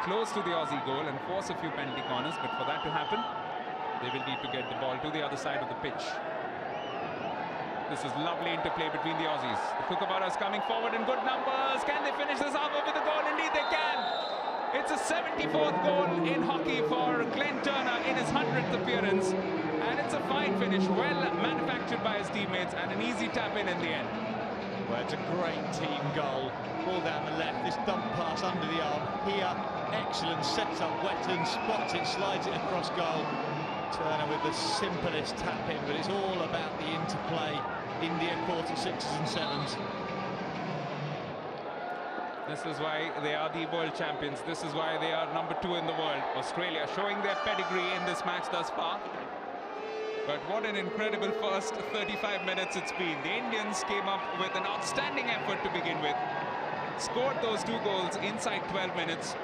close to the Aussie goal and force a few penalty corners. But for that to happen, They will need to get the ball to the other side of the pitch. This is lovely interplay between the Aussies. The Kookaburras coming forward in good numbers. Can they finish this off with a goal? Indeed they can. It's a 74th goal in hockey for Glenn Turner in his 100th appearance. And it's a fine finish, well manufactured by his teammates, and an easy tap in the end. Well, it's a great team goal. Ball down the left, this dump pass under the arm. Here, excellent, sets up Wetton, spots it, slides it across goal. Turner with the simplest tap in, but it's all about the interplay. India caught at 6s and 7s. This is why they are the world champions. This is why they are number 2 in the world. Australia showing their pedigree in this match thus far. But what an incredible first 35 minutes it's been. The Indians came up with an outstanding effort to begin with. Scored those 2 goals inside 12 minutes.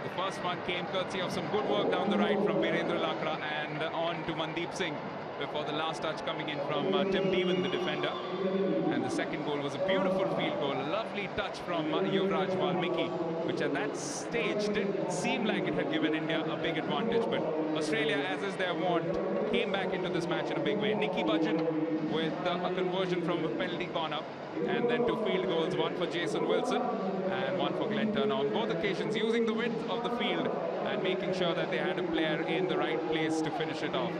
The first one came courtesy of some good work down the right from Virendra Lakra and on to Mandeep Singh before the last touch coming in from Tim Devan, the defender. And the second goal was a beautiful field goal, a lovely touch from Yuvraj Valmiki, which at that stage didn't seem like it had given India a big advantage. But Australia, as is their wont, came back into this match in a big way. Nicky Bhajan with a conversion from a penalty corner, and then 2 field goals, one for Jason Wilson and one for Glenn Turner. On both occasions using the width of the field and making sure that they had a player in the right place to finish it off.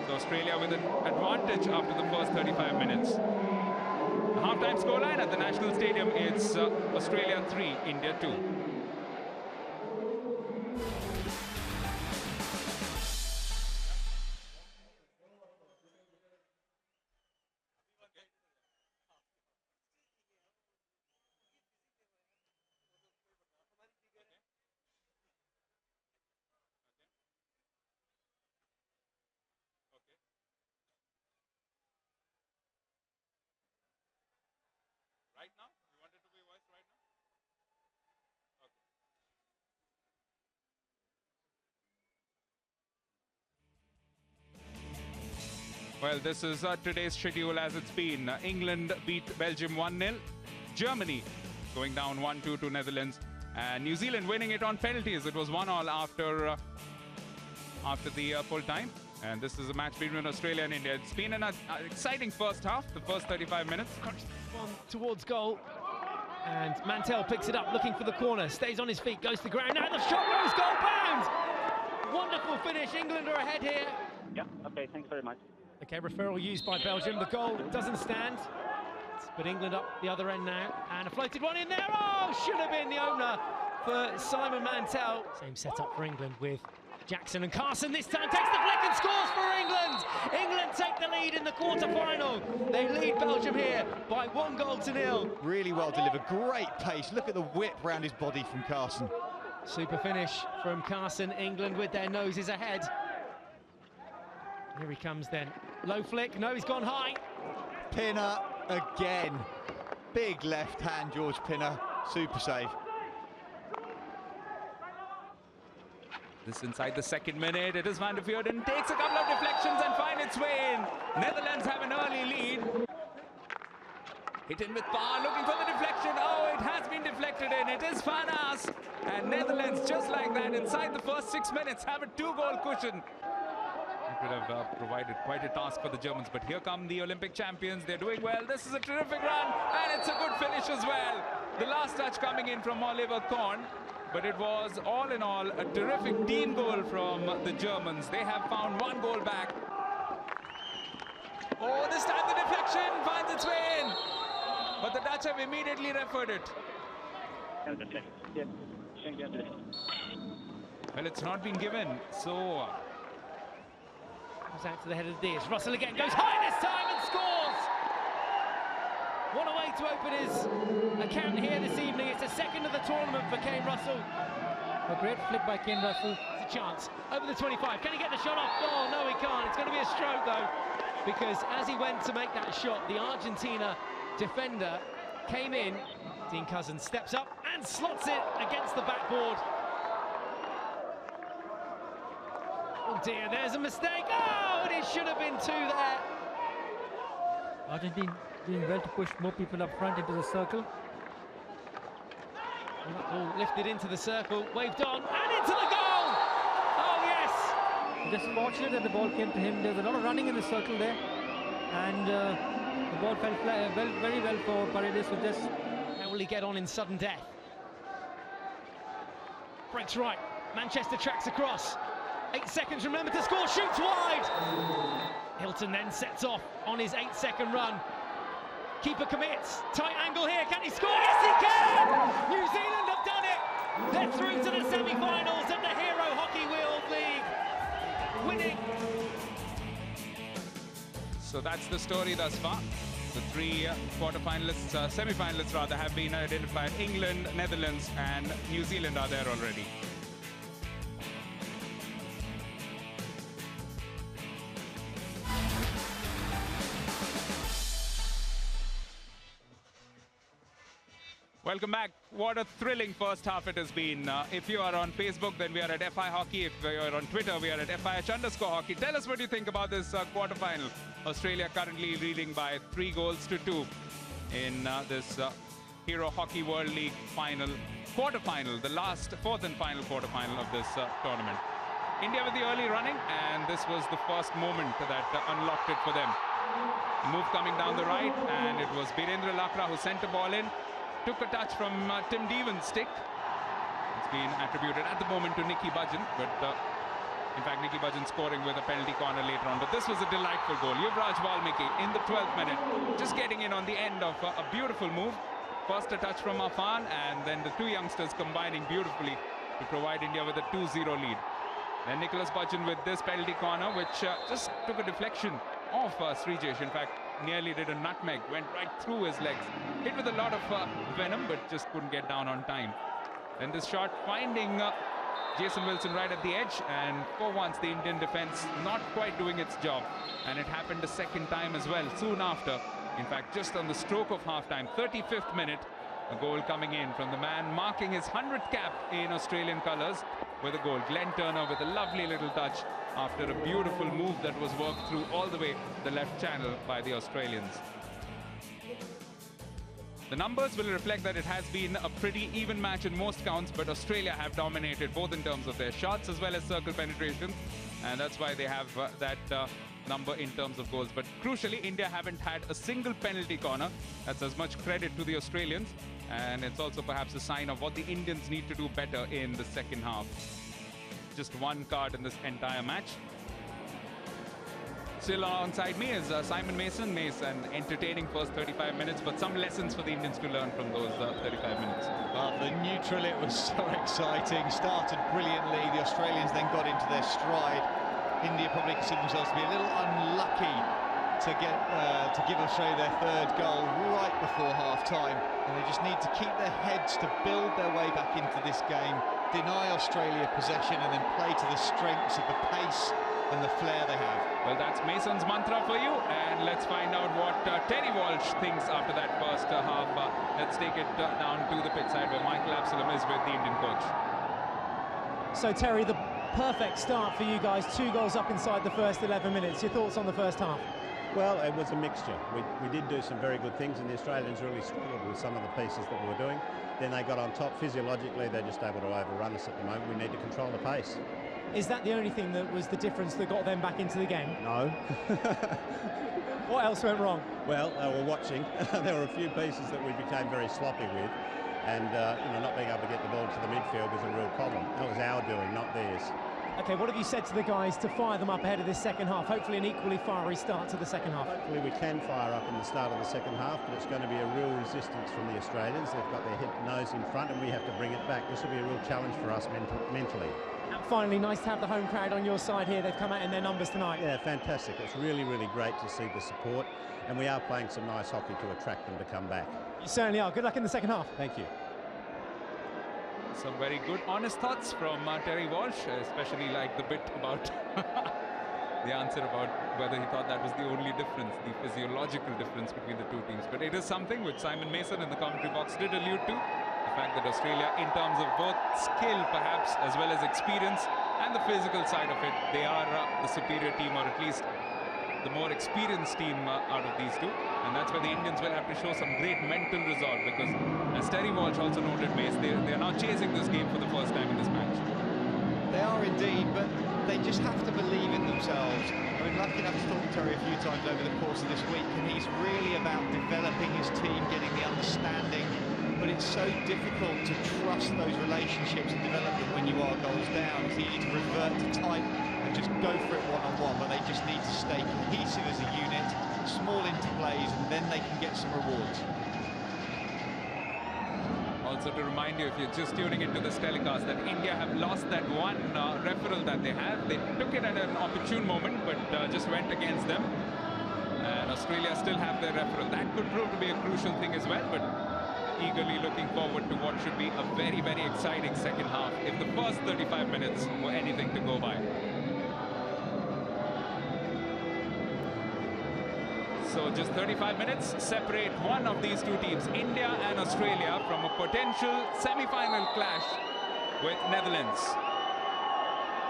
So Australia with an advantage after the first 35 minutes. The half-time scoreline at the National Stadium, it's Australia 3, India 2. Right now? You want it to be voiced right now? Okay. Well, this is today's schedule as it's been. England beat Belgium 1-0. Germany going down 1-2 to Netherlands. And New Zealand winning it on penalties. It was 1-1 after the full time. And this is a match between Australia and India. It's been an exciting first half, the first 35 minutes. On towards goal, and Mantell picks it up, looking for the corner, stays on his feet, goes to the ground, now the shot goes goal bound! Wonderful finish, England are ahead here. Yeah, okay, thanks very much. Okay, referral used by Belgium, the goal doesn't stand, but England up the other end now, and a floated one in there, oh, should have been the opener for Simon Mantell. Same setup for England with Jackson, and Carson this time takes the flick and scores for England! England take the lead in the quarter-final. They lead Belgium here by 1-0. Really well delivered, great pace. Look at the whip round his body from Carson. Super finish from Carson. England with their noses ahead. Here he comes then. Low flick, no, he's gone high. Pinner again. Big left hand, George Pinner. Super save. This inside the second minute, it is Van der Veerden, takes a couple of deflections and finds its way in. Netherlands have an early lead. Hit in with power, looking for the deflection. Oh, it has been deflected in. It is Van Aas. And Netherlands, just like that, inside the first 6 minutes, have a 2-goal cushion. It would have provided quite a task for the Germans, but here come the Olympic champions. They're doing well. This is a terrific run, and it's a good finish as well. The last touch coming in from Oliver Kahn. But it was, all in all, a terrific team goal from the Germans. They have found 1 goal back. Oh, this time the deflection finds its way in. But the Dutch have immediately referred it. Well, it's not been given, so... Comes out to the head of the D. It's Russell again, goes high this time and scores! What a way to open his account here this evening. It's the second of the tournament for Kane Russell. A great flick by Kane Russell. It's a chance. Over the 25. Can he get the shot off? Oh, no, he can't. It's going to be a stroke, though, because as he went to make that shot, the Argentina defender came in. Dean Cousins steps up and slots it against the backboard. Oh, dear, there's a mistake. Oh, and it should have been 2 there. Argentina doing well to push more people up front into the circle. Ball lifted into the circle, waved on, and into the goal! Oh, yes! just fortunate that the ball came to him. There's a lot of running in the circle there, and the ball fell very well for Paredes, who just... How will he get on in sudden death? Breaks right, Manchester tracks across. 8 seconds, remember to score, shoots wide! Hilton then sets off on his 8-second run. Keeper commits, tight angle here, can he score? Yes, he can! New Zealand have done it! They're through to the semi-finals of the Hero Hockey World League, winning. So that's the story thus far. The three quarter-finalists, semi-finalists rather, have been identified. England, Netherlands and New Zealand are there already. Welcome back. What a thrilling first half it has been. If you are on Facebook, then we are at FI Hockey. If you are on Twitter, we are at FIH_hockey. Tell us what you think about this quarter-final. Australia currently leading by 3 goals to 2 in this Hero Hockey World League quarter-final, the last 4th and final quarter-final of this tournament. India with the early running, and this was the first moment that unlocked it for them. A move coming down the right, and it was Birendra Lakra who sent the ball in. Took a touch from Tim Devan's stick. It's been attributed at the moment to Nicky Budgen, but in fact Nicky Budgen scoring with a penalty corner later on. But this was a delightful goal. Yuvraj Valmiki in the 12th minute, just getting in on the end of a beautiful move. First a touch from Afan, and then the 2 youngsters combining beautifully to provide India with a 2-0 lead. Then Nicholas Budgen with this penalty corner, which just took a deflection off Srijesh. In fact, nearly did a nutmeg, went right through his legs. Hit with a lot of venom, but just couldn't get down on time. Then this shot finding Jason Wilson right at the edge, and for once the Indian defense not quite doing its job. And it happened a second time as well, soon after. In fact, just on the stroke of half-time, 35th minute, a goal coming in from the man marking his 100th cap in Australian colours with a goal. Glenn Turner with a lovely little touch after a beautiful move that was worked through all the way the left channel by the Australians. The numbers will reflect that it has been a pretty even match in most counts, but Australia have dominated both in terms of their shots as well as circle penetration, and that's why they have that number in terms of goals. But crucially, India haven't had a single penalty corner. That's as much credit to the Australians, and it's also perhaps a sign of what the Indians need to do better in the second half. Just 1 card in this entire match. Still alongside me is Simon Mason. An entertaining first 35 minutes, but some lessons for the Indians to learn from those 35 minutes. The neutral, it was so exciting. Started brilliantly. The Australians then got into their stride. India probably consider themselves to be a little unlucky to give Australia their 3rd goal right before half-time. And they just need to keep their heads to build their way back into this game, deny Australia possession, and then play to the strengths of the pace and the flair they have. Well, that's Mason's mantra for you, and let's find out what Terry Walsh thinks after that first half. Let's take it down to the pitch side where Michael Absalom is with the Indian coach. So Terry, the perfect start for you guys, 2 goals up inside the first 11 minutes. Your thoughts on the first half? Well, it was a mixture. We did do some very good things, and the Australians really struggled with some of the pieces that we were doing. Then they got on top. Physiologically, they're just able to overrun us at the moment. We need to control the pace. Is that the only thing that was the difference that got them back into the game? No. What else went wrong? Well, they were watching. There were a few pieces that we became very sloppy with, and not being able to get the ball to the midfield was a real problem. That was our doing, not theirs. Okay, what have you said to the guys to fire them up ahead of this second half? Hopefully an equally fiery start to the second half. Hopefully we can fire up in the start of the second half, but it's going to be a real resistance from the Australians. They've got their nose in front, and we have to bring it back. This will be a real challenge for us mentally. And finally, nice to have the home crowd on your side here. They've come out in their numbers tonight. Yeah, fantastic. It's really, really great to see the support, and we are playing some nice hockey to attract them to come back. You certainly are. Good luck in the second half. Thank you. Some very good, honest thoughts from Terry Walsh, especially like the bit about the answer about whether he thought that was the only difference, the physiological difference between the 2 teams. But it is something which Simon Mason in the commentary box did allude to. The fact that Australia, in terms of both skill perhaps, as well as experience, and the physical side of it, they are the superior team, or at least the more experienced team out of these 2. And that's where the Indians will have to show some great mental resolve, because as Terry Walsh also noted, Mace, they are now chasing this game for the first time in this match. They are indeed, but they just have to believe in themselves. I've been lucky enough to talk to Terry a few times over the course of this week, and he's really about developing his team, getting the understanding. But it's so difficult to trust those relationships and develop them when you are goals down. It's easy to revert to type and just go for it one-on-one, but they just need to stay cohesive as a unit, small interplays, and then they can get some rewards. Also to remind you, if you're just tuning into this telecast, that India have lost that one referral that they have. They took it at an opportune moment, but just went against them. And Australia still have their referral. That could prove to be a crucial thing as well, but eagerly looking forward to what should be a very, very exciting second half if the first 35 minutes were anything to go by. So just 35 minutes separate one of these two teams, India and Australia, from a potential semi-final clash with Netherlands.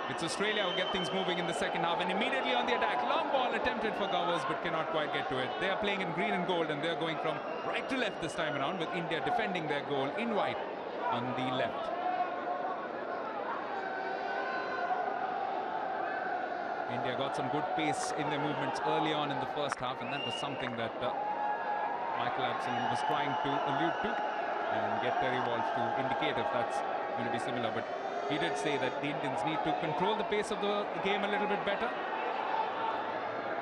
It's Australia who get things moving in the second half, and immediately on the attack. Long ball attempted for Gowers, but cannot quite get to it. They are playing in green and gold, and they're going from right to left this time around, with India defending their goal in white on the left. India got some good pace in their movements early on in the first half, and that was something that Michael Absalom was trying to allude to and get Terry Walsh to indicate if that's going to be similar. But he did say that the Indians need to control the pace of the game a little bit better.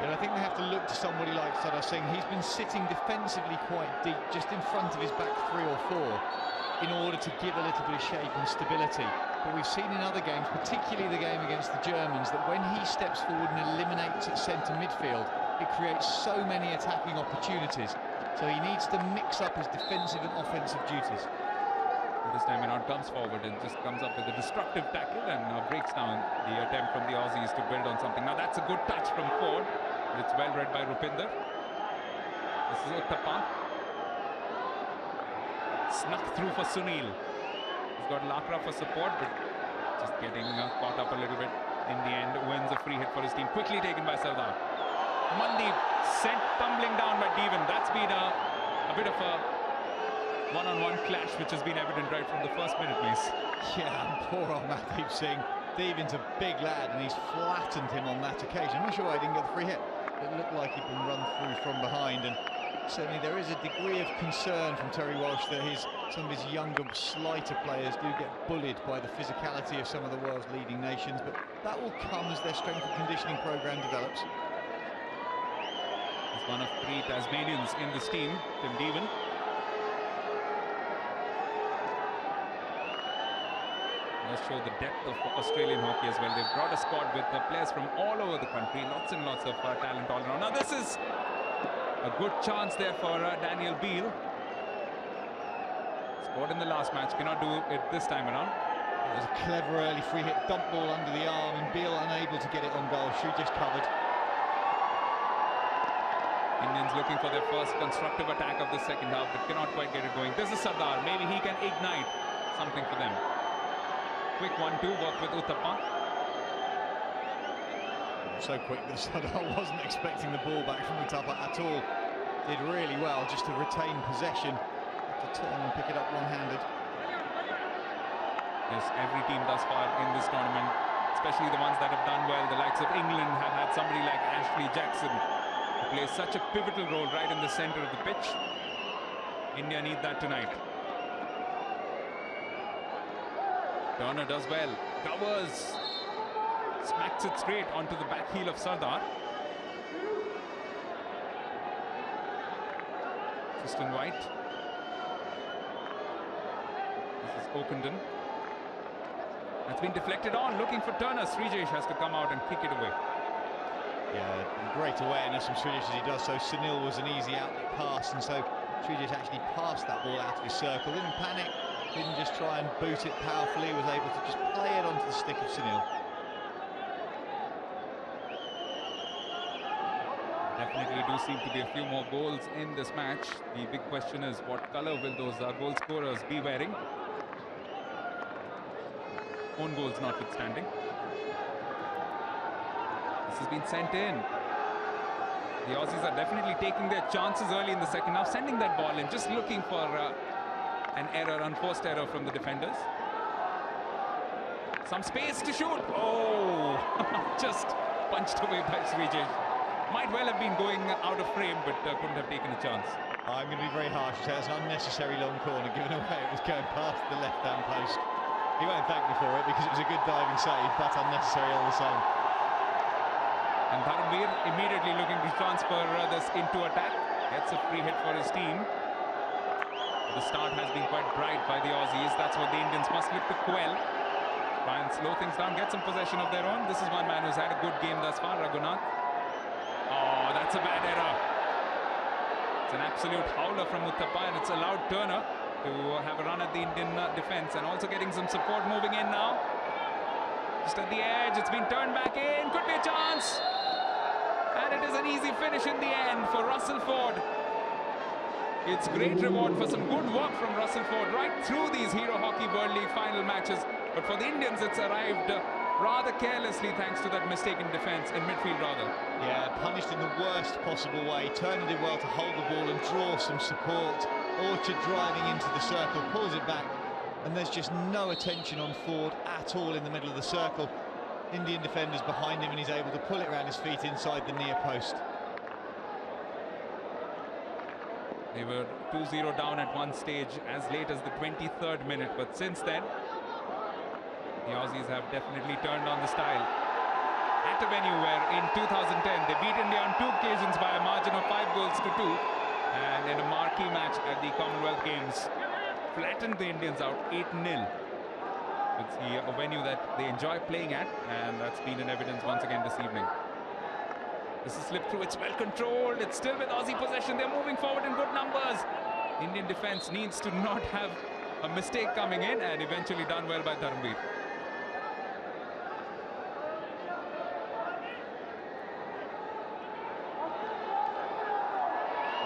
And I think they have to look to somebody like Sardar Singh. He's been sitting defensively quite deep, just in front of his back 3 or 4, in order to give a little bit of shape and stability. But we've seen in other games, particularly the game against the Germans, that when he steps forward and eliminates at centre midfield, it creates so many attacking opportunities. So he needs to mix up his defensive and offensive duties. This time around comes forward and just comes up with a destructive tackle and breaks down the attempt from the Aussies to build on something. Now that's a good touch from Ford, but it's well read by Rupinder. This is Uttappa. Snuck through for Sunil. He's got Lakra for support, but just getting caught up a little bit in the end. Wins a free hit for his team. Quickly taken by Sardar. Mandeep sent tumbling down by Devan. That's been a bit of a one-on-one clash, which has been evident right from the first minute, Mace. Yeah, and poor old Mandeep Singh. Devan's a big lad, and he's flattened him on that occasion. I'm not sure why he didn't get the free hit. It looked like he'd been run through from behind, and certainly there is a degree of concern from Terry Walsh that some of his younger, slighter players do get bullied by the physicality of some of the world's leading nations, but that will come as their strength and conditioning program develops. He's one of 3 Tasmanians in this team, Tim Devan. Does show the depth of Australian hockey as well. They've brought a squad with players from all over the country, lots and lots of talent all around. Now this is a good chance there for Daniel Beale. Scored in the last match, cannot do it this time around. It was a clever early free hit, dump ball under the arm, and Beale unable to get it on goal. Should just covered. Indians looking for their first constructive attack of the second half, but cannot quite get it going. This is Sardar. Maybe he can ignite something for them. Quick 1-2 work with Uttappa. So quick that Sardar wasn't expecting the ball back from Uttappa at all. Did really well just to retain possession, to turn and pick it up one-handed. Yes, every team thus far in this tournament, especially the ones that have done well, the likes of England, have had somebody like Ashley Jackson who plays such a pivotal role right in the center of the pitch. India need that tonight. Turner does well. Gowers smacks it straight onto the back heel of Sardar. Tristan White. This is Okenden. It's been deflected on, looking for Turner. Srijesh has to come out and kick it away. Yeah, great awareness from Srijesh as he does so. Sunil was an easy outlet pass, and so Srijesh actually passed that ball out of his circle. Didn't panic. Didn't just try and boot it powerfully, was able to just play it onto the stick of Sunil. Definitely do seem to be a few more goals in this match. The big question is, what colour will those goal scorers be wearing? Own goals notwithstanding. This has been sent in. The Aussies are definitely taking their chances early in the second half, sending that ball in, just looking for an error, unforced error from the defenders. Some space to shoot. Oh, just punched away by Srijesh. Might well have been going out of frame, but couldn't have taken a chance. I'm going to be very harsh. That's an unnecessary long corner given away. It was going past the left-hand post. He won't thank me for it because it was a good diving save, but unnecessary all the same. And Dharamveer immediately looking to transfer this into attack. Gets a free hit for his team. The start has been quite bright by the Aussies. That's what the Indians must look to quell. Try and slow things down, get some possession of their own. This is one man who's had a good game thus far, Raghunath. Oh, that's a bad error. It's an absolute howler from Uthappa, and it's allowed Turner to have a run at the Indian defence, and also getting some support moving in now. Just at the edge, it's been turned back in. Could be a chance. And it is an easy finish in the end for Russell Ford. It's great reward for some good work from Russell Ford right through these Hero Hockey World League final matches. But for the Indians, it's arrived rather carelessly thanks to that mistaken defence in midfield rather. Yeah, punished in the worst possible way. Turner did well to hold the ball and draw some support. Orchard driving into the circle, pulls it back, and there's just no attention on Ford at all in the middle of the circle. Indian defenders behind him, and he's able to pull it around his feet inside the near post. They were 2-0 down at one stage as late as the 23rd minute, but since then the Aussies have definitely turned on the style. At a venue where in 2010 they beat India on 2 occasions by a margin of 5 goals to 2, and in a marquee match at the Commonwealth Games flattened the Indians out 8-0. It's a venue that they enjoy playing at, and that's been in evidence once again this evening. This is slipped through, it's well controlled, it's still with Aussie possession, they're moving forward in good numbers. Indian defence needs to not have a mistake coming in, and eventually done well by Dharamveer.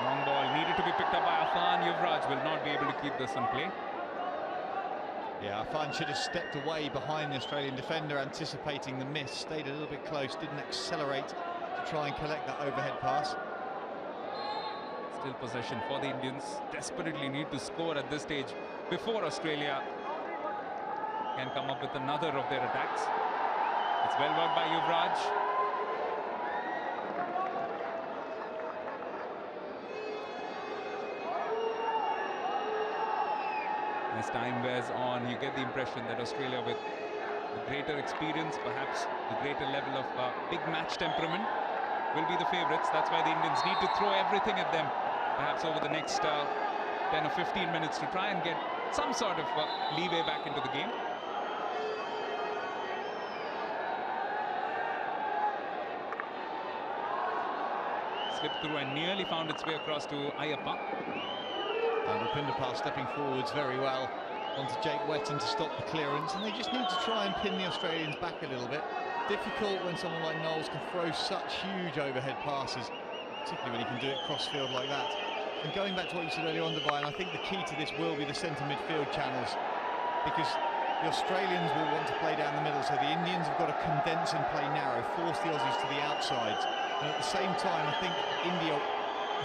Long ball needed to be picked up by Afan. Yuvraj will not be able to keep this in play. Yeah, Afan should have stepped away behind the Australian defender, anticipating the miss, stayed a little bit close, didn't accelerate to try and collect that overhead pass. Still possession for the Indians. Desperately need to score at this stage before Australia can come up with another of their attacks. It's well worked by Yuvraj. As time wears on, you get the impression that Australia, with the greater experience, perhaps the greater level of big match temperament, will be the favourites. That's why the Indians need to throw everything at them, perhaps over the next 10 or 15 minutes, to try and get some sort of leeway back into the game. Slipped through and nearly found its way across to Ayappa. And Rapindapal stepping forwards very well onto Jake Wetton to stop the clearance, and they just need to try and pin the Australians back a little bit. Difficult when someone like Knowles can throw such huge overhead passes, particularly when he can do it cross-field like that. And going back to what you said earlier on, Divine, I think the key to this will be the centre midfield channels, because the Australians will want to play down the middle, so the Indians have got to condense and play narrow, force the Aussies to the outsides. And at the same time, I think India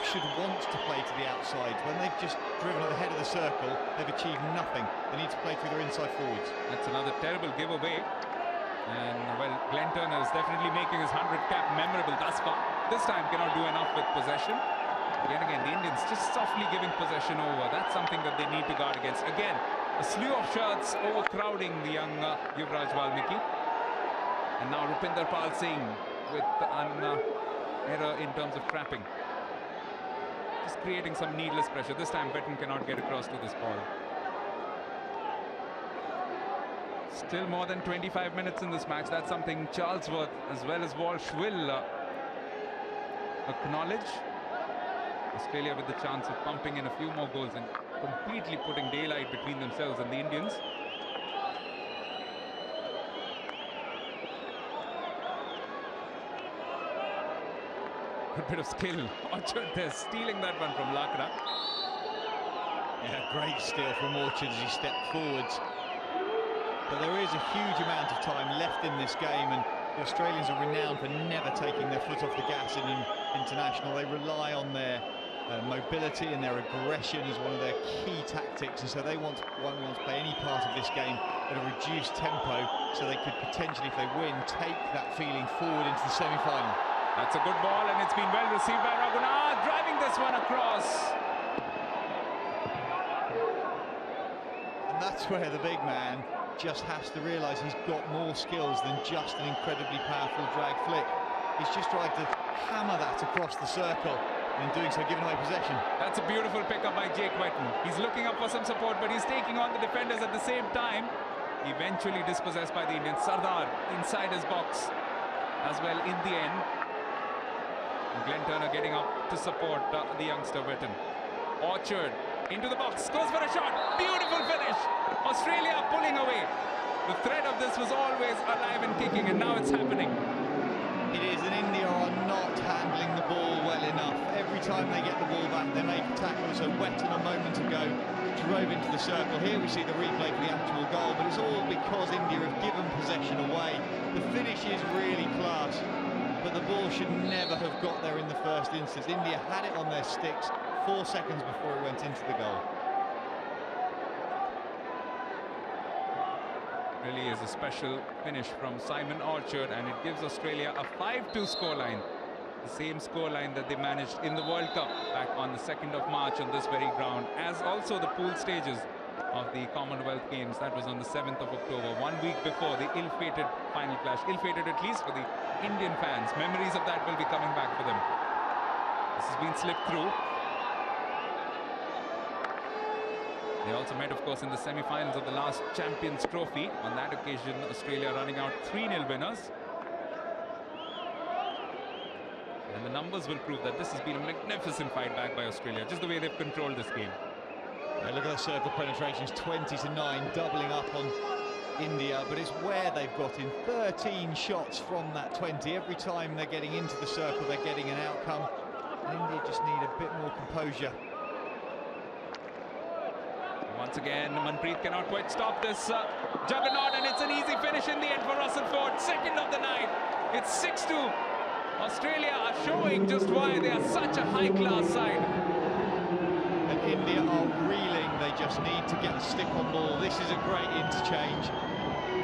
should want to play to the outsides. When they've just driven at the head of the circle, they've achieved nothing. They need to play through their inside forwards. That's another terrible giveaway. And, well, Glenn Turner is definitely making his 100 cap memorable thus far. This time cannot do enough with possession. Yet again, the Indians just softly giving possession over. That's something that they need to guard against. Again, a slew of shots overcrowding the young Yuvraj Valmiki. And now Rupinder Pal Singh with an error in terms of trapping. Just creating some needless pressure. This time Wetton cannot get across to this ball. Still more than 25 minutes in this match. That's something Charlesworth as well as Walsh will acknowledge. Australia with the chance of pumping in a few more goals and completely putting daylight between themselves and the Indians. Good bit of skill. Orchard there stealing that one from Lakra. Yeah, great steal from Orchard as he stepped forwards. But there is a huge amount of time left in this game, and the Australians are renowned for never taking their foot off the gas in an international. They rely on their mobility and their aggression is one of their key tactics, and so they won't want to play any part of this game at a reduced tempo, so they could potentially, if they win, take that feeling forward into the semi-final. That's a good ball, and it's been well received by Raghunath, driving this one across. And that's where the big man just has to realise he's got more skills than just an incredibly powerful drag flick. He's just tried to hammer that across the circle, and in doing so, giving away possession. That's a beautiful pickup by Jake Wetton. He's looking up for some support, but he's taking on the defenders at the same time. Eventually dispossessed by the Indians. Sardar inside his box as well in the end. And Glenn Turner getting up to support the youngster Wetton. Orchard into the box, goes for a shot. Beautiful finish. Australia pulling away. The threat of this was always alive and kicking, and now it's happening. It is, and India are not handling the ball well enough. Every time they get the ball back, they make a tackle. So Wetton a moment ago drove into the circle. Here we see the replay for the actual goal, but it's all because India have given possession away. The finish is really class, but the ball should never have got there in the first instance. India had it on their sticks 4 seconds before it went into the goal. Really is a special finish from Simon Orchard, and it gives Australia a 5-2 scoreline. The same scoreline that they managed in the World Cup back on the 2nd of March on this very ground, as also the pool stages of the Commonwealth Games. That was on the 7th of October, 1 week before the ill-fated final clash. Ill-fated at least for the Indian fans. Memories of that will be coming back for them. This has been slipped through. They also met, of course, in the semi-finals of the last Champions Trophy. On that occasion, Australia running out 3-0 winners. And the numbers will prove that this has been a magnificent fight back by Australia, just the way they've controlled this game. Yeah, look at the circle penetrations, 20-9, doubling up on India, but it's where they've got in 13 shots from that 20. Every time they're getting into the circle, they're getting an outcome. And India just need a bit more composure. Once again, Manpreet cannot quite stop this juggernaut, and it's an easy finish in the end for Russell Ford. Second of the night. It's 6-2. Australia are showing just why they are such a high-class side. And India are reeling. They just need to get a stick-on ball. This is a great interchange.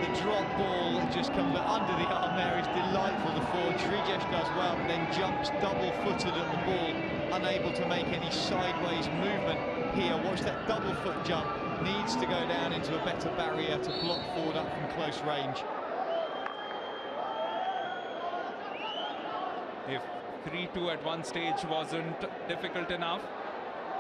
The drop ball just comes under the arm there is delightful. The Ford, Srijesh does well, but then jumps double-footed at the ball, unable to make any sideways movement here. Watch that double foot jump. Needs to go down into a better barrier to block Ford up from close range. If 3-2 at one stage wasn't difficult enough,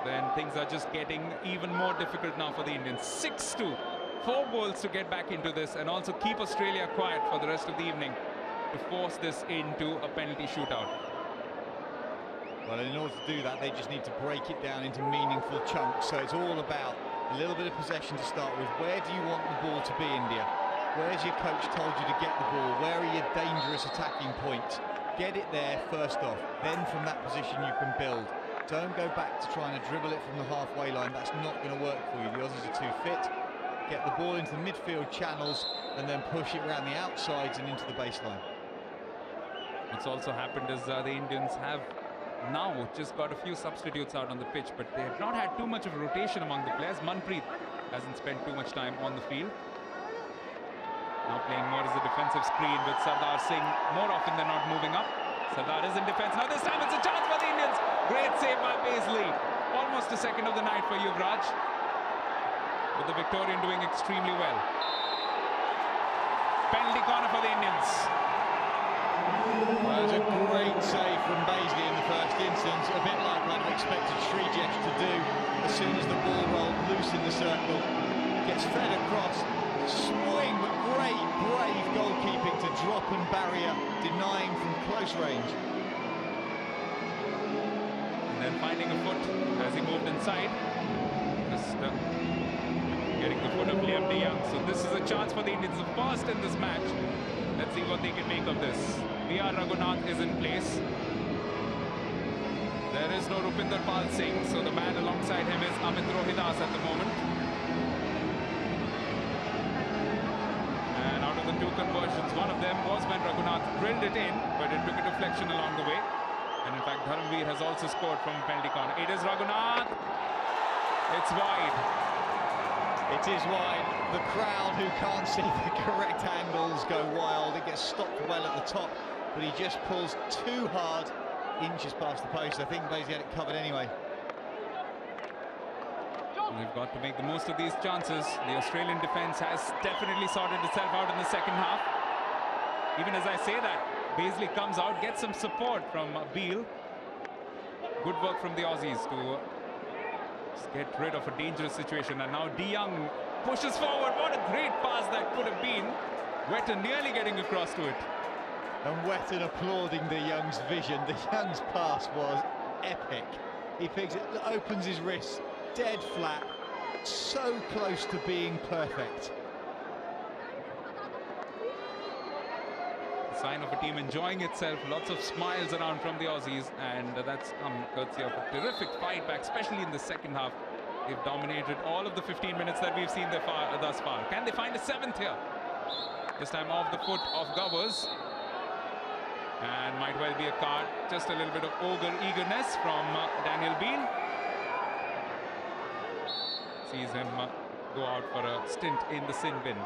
then things are just getting even more difficult now for the Indians. 6-2. 4 goals to get back into this and also keep Australia quiet for the rest of the evening to force this into a penalty shootout. Well, in order to do that, they just need to break it down into meaningful chunks. So it's all about a little bit of possession to start with. Where do you want the ball to be, India? Where's your coach told you to get the ball? Where are your dangerous attacking points? Get it there first off. Then from that position you can build. Don't go back to trying to dribble it from the halfway line. That's not going to work for you. The Aussies are too fit. Get the ball into the midfield channels and then push it around the outsides and into the baseline. What's also happened is the Indians have now just got a few substitutes out on the pitch, but they have not had too much of a rotation among the players. Manpreet hasn't spent too much time on the field. Now playing more as a defensive screen with Sardar Singh more often than not moving up. Sardar is in defense. Now this time it's a chance for the Indians. Great save by Paisley. Almost a second of the night for Yuvraj, with the Victorian doing extremely well. Penalty corner for the Indians. Well, it was a great save from Paisley in the first instance, a bit like I'd expected Srijesh to do. As soon as the ball rolled loose in the circle, gets fed across, swing, but great, brave goalkeeping to drop and barrier, denying from close range. And then finding a foot as he moved inside. Just getting the foot of Liam De Young. So this is a chance for the Indians, the first in this match. Let's see what they can make of this. VR Raghunath is in place. There is no Rupinder Pal Singh, so the man alongside him is Amit Rohidas at the moment. And out of the 2 conversions, one of them was when Raghunath drilled it in, but it took a deflection along the way. And in fact, Dharamveer has also scored from a penalty corner. It is Raghunath. It's wide. It is wide. The crowd who can't see the correct angles go wild. It gets stopped well at the top, but he just pulls too hard, inches past the post. I think Basie had it covered anyway. They've got to make the most of these chances. The Australian defence has definitely sorted itself out in the second half. Even as I say that, Beasley comes out, gets some support from Beale. Good work from the Aussies to get rid of a dangerous situation. And now De Jong pushes forward. What a great pass that could have been. Wetton nearly getting across to it. And Wetton applauding De Jong's vision. De Jong's pass was epic. He picks it, opens his wrists, dead flat, so close to being perfect. A sign of a team enjoying itself. Lots of smiles around from the Aussies, and that's come courtesy of a terrific fight back, especially in the second half. They've dominated all of the 15 minutes that we've seen thus far. Can they find a seventh here? This time off the foot of Govers. And might well be a card. Just a little bit of eagerness from Daniel Bean. Sees him go out for a stint in the sin bin.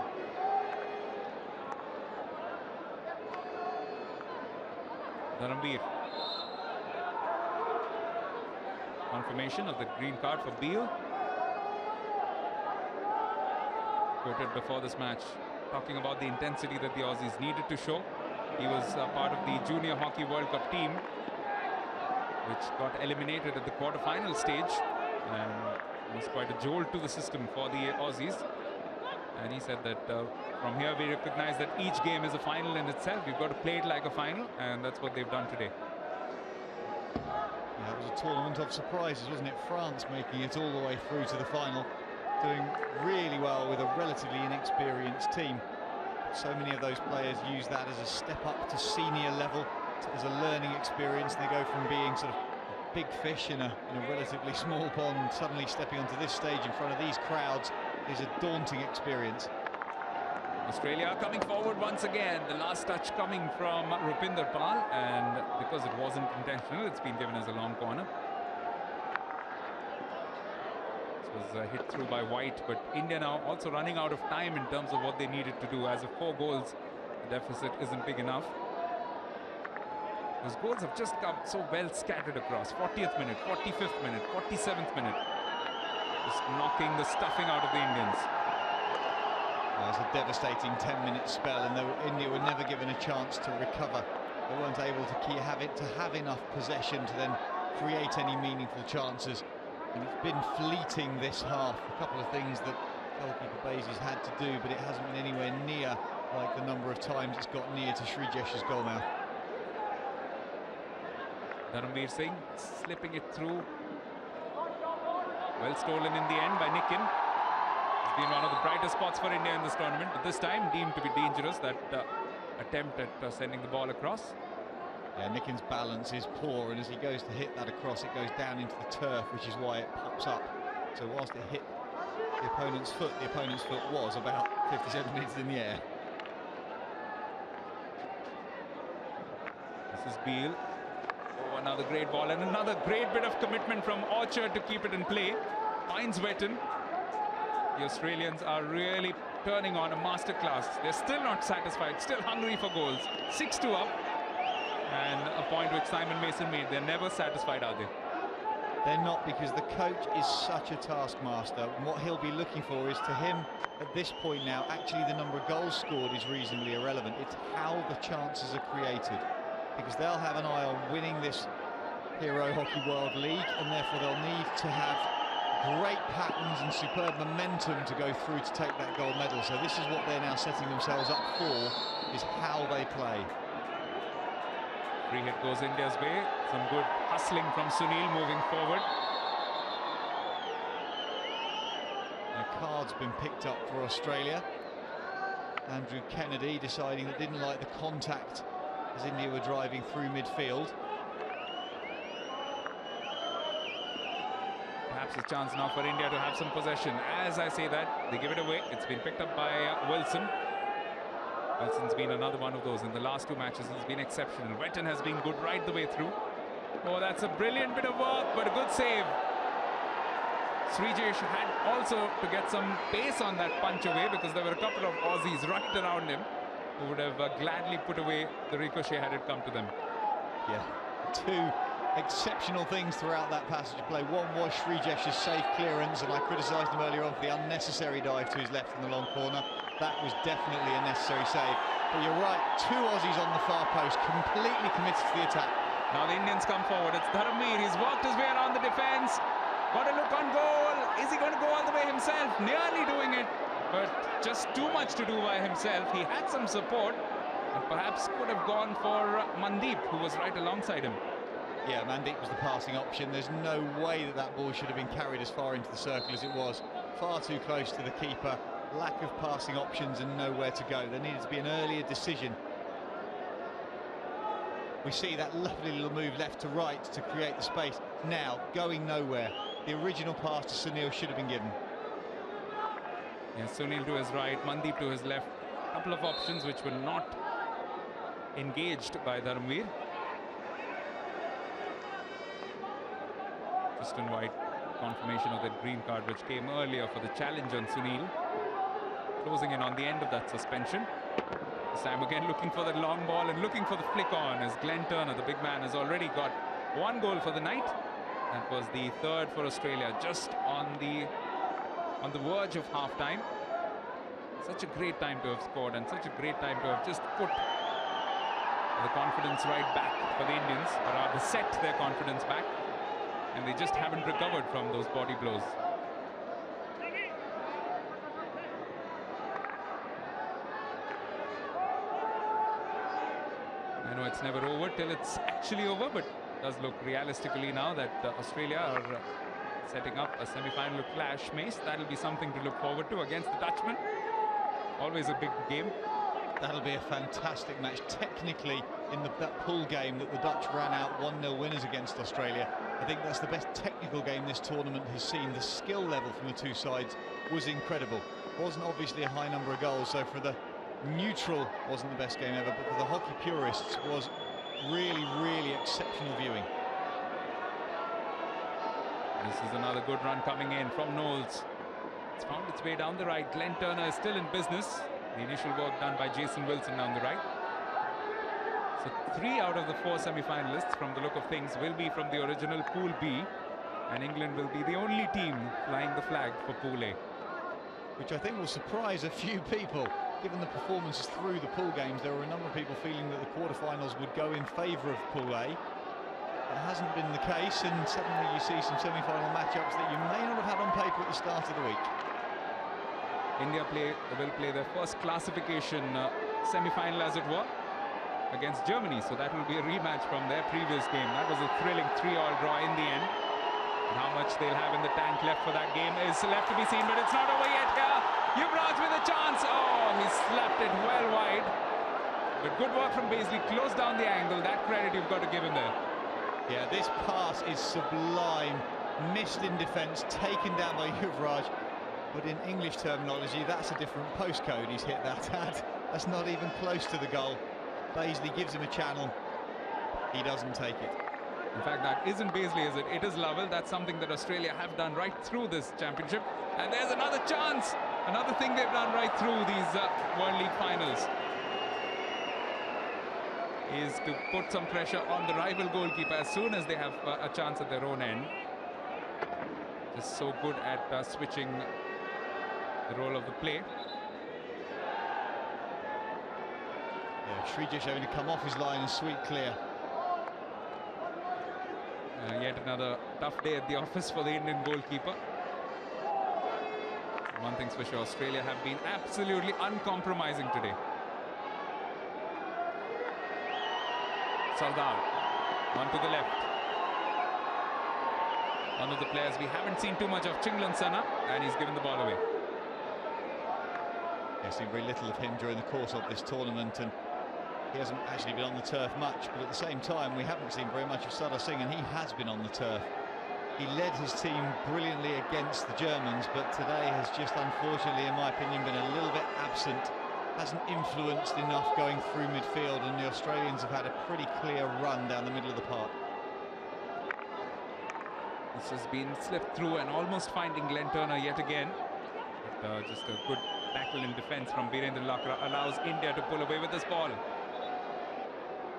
Dharamveer. Confirmation of the green card for Beale. Quoted before this match, talking about the intensity that the Aussies needed to show. He was part of the Junior Hockey World Cup team, which got eliminated at the quarter-final stage, and it was quite a jolt to the system for the Aussies. And he said that from here we recognize that each game is a final in itself. You've got to play it like a final, and that's what they've done today. Yeah, it was a tournament of surprises, wasn't it? France making it all the way through to the final, doing really well with a relatively inexperienced team. So many of those players use that as a step up to senior level, as a learning experience. And they go from being sort of big fish in a relatively small pond, suddenly stepping onto this stage in front of these crowds is a daunting experience. Australia coming forward once again. The last touch coming from Rupinder Pal, and because it wasn't intentional, it's been given as a long corner. This was hit through by White, but India now also running out of time in terms of what they needed to do. As of 4 goals, the deficit isn't big enough. Those goals have just come so well scattered across. 40th minute, 45th minute, 47th minute. Just knocking the stuffing out of the Indians. It was a devastating 10-minute spell, and India were never given a chance to recover. They weren't able to have enough possession to then create any meaningful chances. And it's been fleeting this half. A couple of things that goalkeeper Basie's had to do, but it hasn't been anywhere near like the number of times it's got near to Srijesh's goalmouth. Dharamveer Singh slipping it through. Well stolen in the end by Nikin. It's been one of the brightest spots for India in this tournament, but this time deemed to be dangerous, that attempt at sending the ball across. Yeah, Nikin's balance is poor, and as he goes to hit that across, it goes down into the turf, which is why it pops up. So whilst it hit the opponent's foot was about 50 centimetres in the air. This is Beale. Oh, another great ball, and another great bit of commitment from Orchard to keep it in play. Finds Wetton. The Australians are really turning on a masterclass. They're still not satisfied, still hungry for goals. 6-2 up. And a point which Simon Mason made. They're never satisfied, are they? They're not, because the coach is such a taskmaster. And what he'll be looking for is, to him, at this point now, actually the number of goals scored is reasonably irrelevant. It's how the chances are created. Because they'll have an eye on winning this Hero Hockey World League, and therefore they'll need to have great patterns and superb momentum to go through to take that gold medal. So this is what they're now setting themselves up for, is how they play. Free hit goes India's way. Some good hustling from Sunil moving forward. A card's been picked up for Australia. Andrew Kennedy deciding that didn't like the contact as India were driving through midfield. Perhaps a chance now for India to have some possession. As I say that, they give it away. It's been picked up by Wilson. Wilson's been another one of those. In the last 2 matches, he's been exceptional. Wetton has been good right the way through. Oh, that's a brilliant bit of work, but a good save. Srijesh had also to get some pace on that punch away, because there were a couple of Aussies right around him who would have gladly put away the ricochet had it come to them. Yeah, two exceptional things throughout that passage of play. One was Srijesh's safe clearance, and I criticised him earlier on for the unnecessary dive to his left in the long corner. That was definitely a necessary save. But you're right, two Aussies on the far post, completely committed to the attack. Now the Indians come forward. It's Dharamveer. He's worked his way around the defence. Got a look on goal. Is he going to go all the way himself? Nearly doing it, but just too much to do by himself. He had some support, and perhaps could have gone for Mandeep, who was right alongside him. Yeah, Mandeep was the passing option. There's no way that that ball should have been carried as far into the circle as it was. Far too close to the keeper. Lack of passing options and nowhere to go. There needed to be an earlier decision. We see that lovely little move left to right to create the space. Now, going nowhere. The original pass to Sunil should have been given. Yeah, Sunil to his right, Mandeep to his left. A couple of options which were not engaged by Dharamveer. Tristan White, confirmation of that green card which came earlier for the challenge on Sunil. Closing in on the end of that suspension. This time again looking for the long ball and looking for the flick on, as Glenn Turner, the big man, has already got one goal for the night. That was the third for Australia, just on the verge of half-time. Such a great time to have scored, and such a great time to have just put the confidence right back for the Indians, or rather set their confidence back, and they just haven't recovered from those body blows. I know it's never over till it's actually over, but it does look realistically now that Australia are setting up a semi-final clash. Mace, that'll be something to look forward to against the Dutchmen. Always a big game. That'll be a fantastic match. Technically, in that pool game that the Dutch ran out 1-0 winners against Australia, I think that's the best technical game this tournament has seen. The skill level from the two sides was incredible. Wasn't obviously a high number of goals, so for the neutral wasn't the best game ever, but for the hockey purists was really, really exceptional viewing. This is another good run coming in from Knowles. It's found its way down the right. Glenn Turner is still in business. The initial work done by Jason Wilson down the right. So 3 out of the 4 semi-finalists, from the look of things, will be from the original Pool B, and England will be the only team flying the flag for Pool A. Which I think will surprise a few people. Given the performances through the pool games, there were a number of people feeling that the quarterfinals would go in favour of Pool A. That hasn't been the case, and suddenly you see some semi-final matchups that you may not have had on paper at the start of the week. India will play their first classification semi-final, as it were, against Germany. So that will be a rematch from their previous game. That was a thrilling 3-all draw in the end. And how much they'll have in the tank left for that game is left to be seen, but it's not over yet here. Yuvraj with a chance. Oh, he slapped it well wide. But good work from Beasley. Closed down the angle. That credit you've got to give him there. Yeah, this pass is sublime. Missed in defence, taken down by Yuvraj. But in English terminology, that's a different postcode he's hit that at. That's not even close to the goal. Beasley gives him a channel. He doesn't take it. In fact, that isn't Beasley, is it? It is Lovell. That's something that Australia have done right through this championship. And there's another chance. Another thing they've done right through these World League finals is to put some pressure on the rival goalkeeper as soon as they have a chance at their own end. Just so good at switching the role of the play. Yeah, Srijesh having to come off his line and sweep clear. Yet another tough day at the office for the Indian goalkeeper. One thing's for sure, Australia have been absolutely uncompromising today. Sardar, one to the left. One of the players we haven't seen too much of, Chinglan Sana, and he's given the ball away. I've seen very little of him during the course of this tournament, and he hasn't actually been on the turf much, but at the same time we haven't seen very much of Sadar Singh, and he has been on the turf. He led his team brilliantly against the Germans, but today has just unfortunately, in my opinion, been a little bit absent. Hasn't influenced enough going through midfield, and the Australians have had a pretty clear run down the middle of the park. This has been slipped through and almost finding Glenn Turner yet again. But, just a good tackle in defence from Birendra Lakra allows India to pull away with this ball.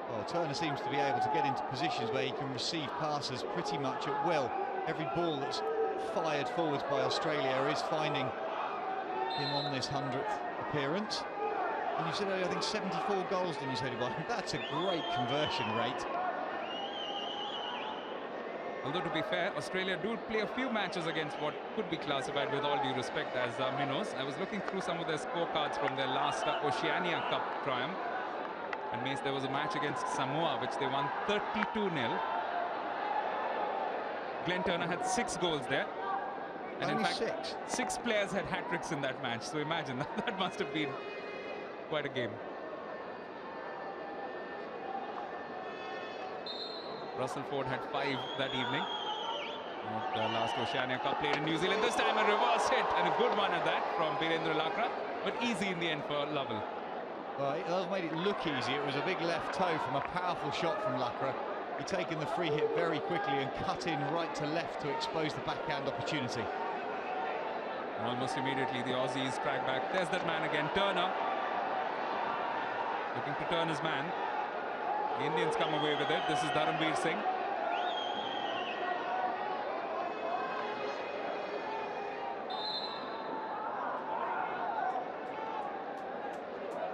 Well, Turner seems to be able to get into positions where he can receive passes pretty much at will. Every ball that's fired forwards by Australia is finding him on this 100th appearance. And you said earlier, I think 74 goals, didn't you say, Dubai? That's a great conversion rate. Although, to be fair, Australia do play a few matches against what could be classified, with all due respect, as minnows. I was looking through some of their scorecards from their last Oceania Cup triumph. And Mace, there was a match against Samoa, which they won 32-0. Glenn Turner had 6 goals there. And Only in fact, 6 players had hat-tricks in that match. So imagine, that must have been quite a game. Russell Ford had 5 that evening. The last Oceania Cup played in New Zealand. This time a reverse hit, and a good one at that from Birendra Lakra, but easy in the end for Lovell. Well, it made it look easy. It was a big left toe from a powerful shot from Lakra. He'd taken the free hit very quickly and cut in right to left to expose the backhand opportunity. Almost immediately the Aussies track back. There's that man again, Turner. Looking to turn his man. The Indians come away with it. This is Dharamveer Singh.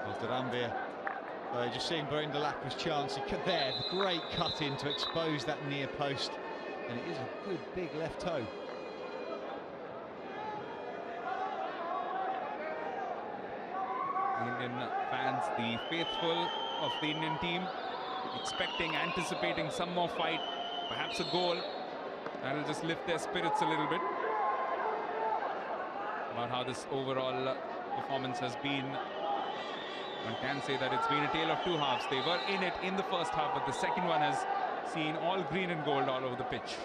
Well, Dharamveer, just seeing Birendra Lakra's chance. He cut there, the great cut in to expose that near post. And it is a good big left toe. The Indian fans, the faithful of the Indian team, expecting, anticipating some more fight, perhaps a goal. That'll just lift their spirits a little bit. About how this overall performance has been. One can say that it's been a tale of 2 halves. They were in it in the first half, but the second one has seen all green and gold all over the pitch.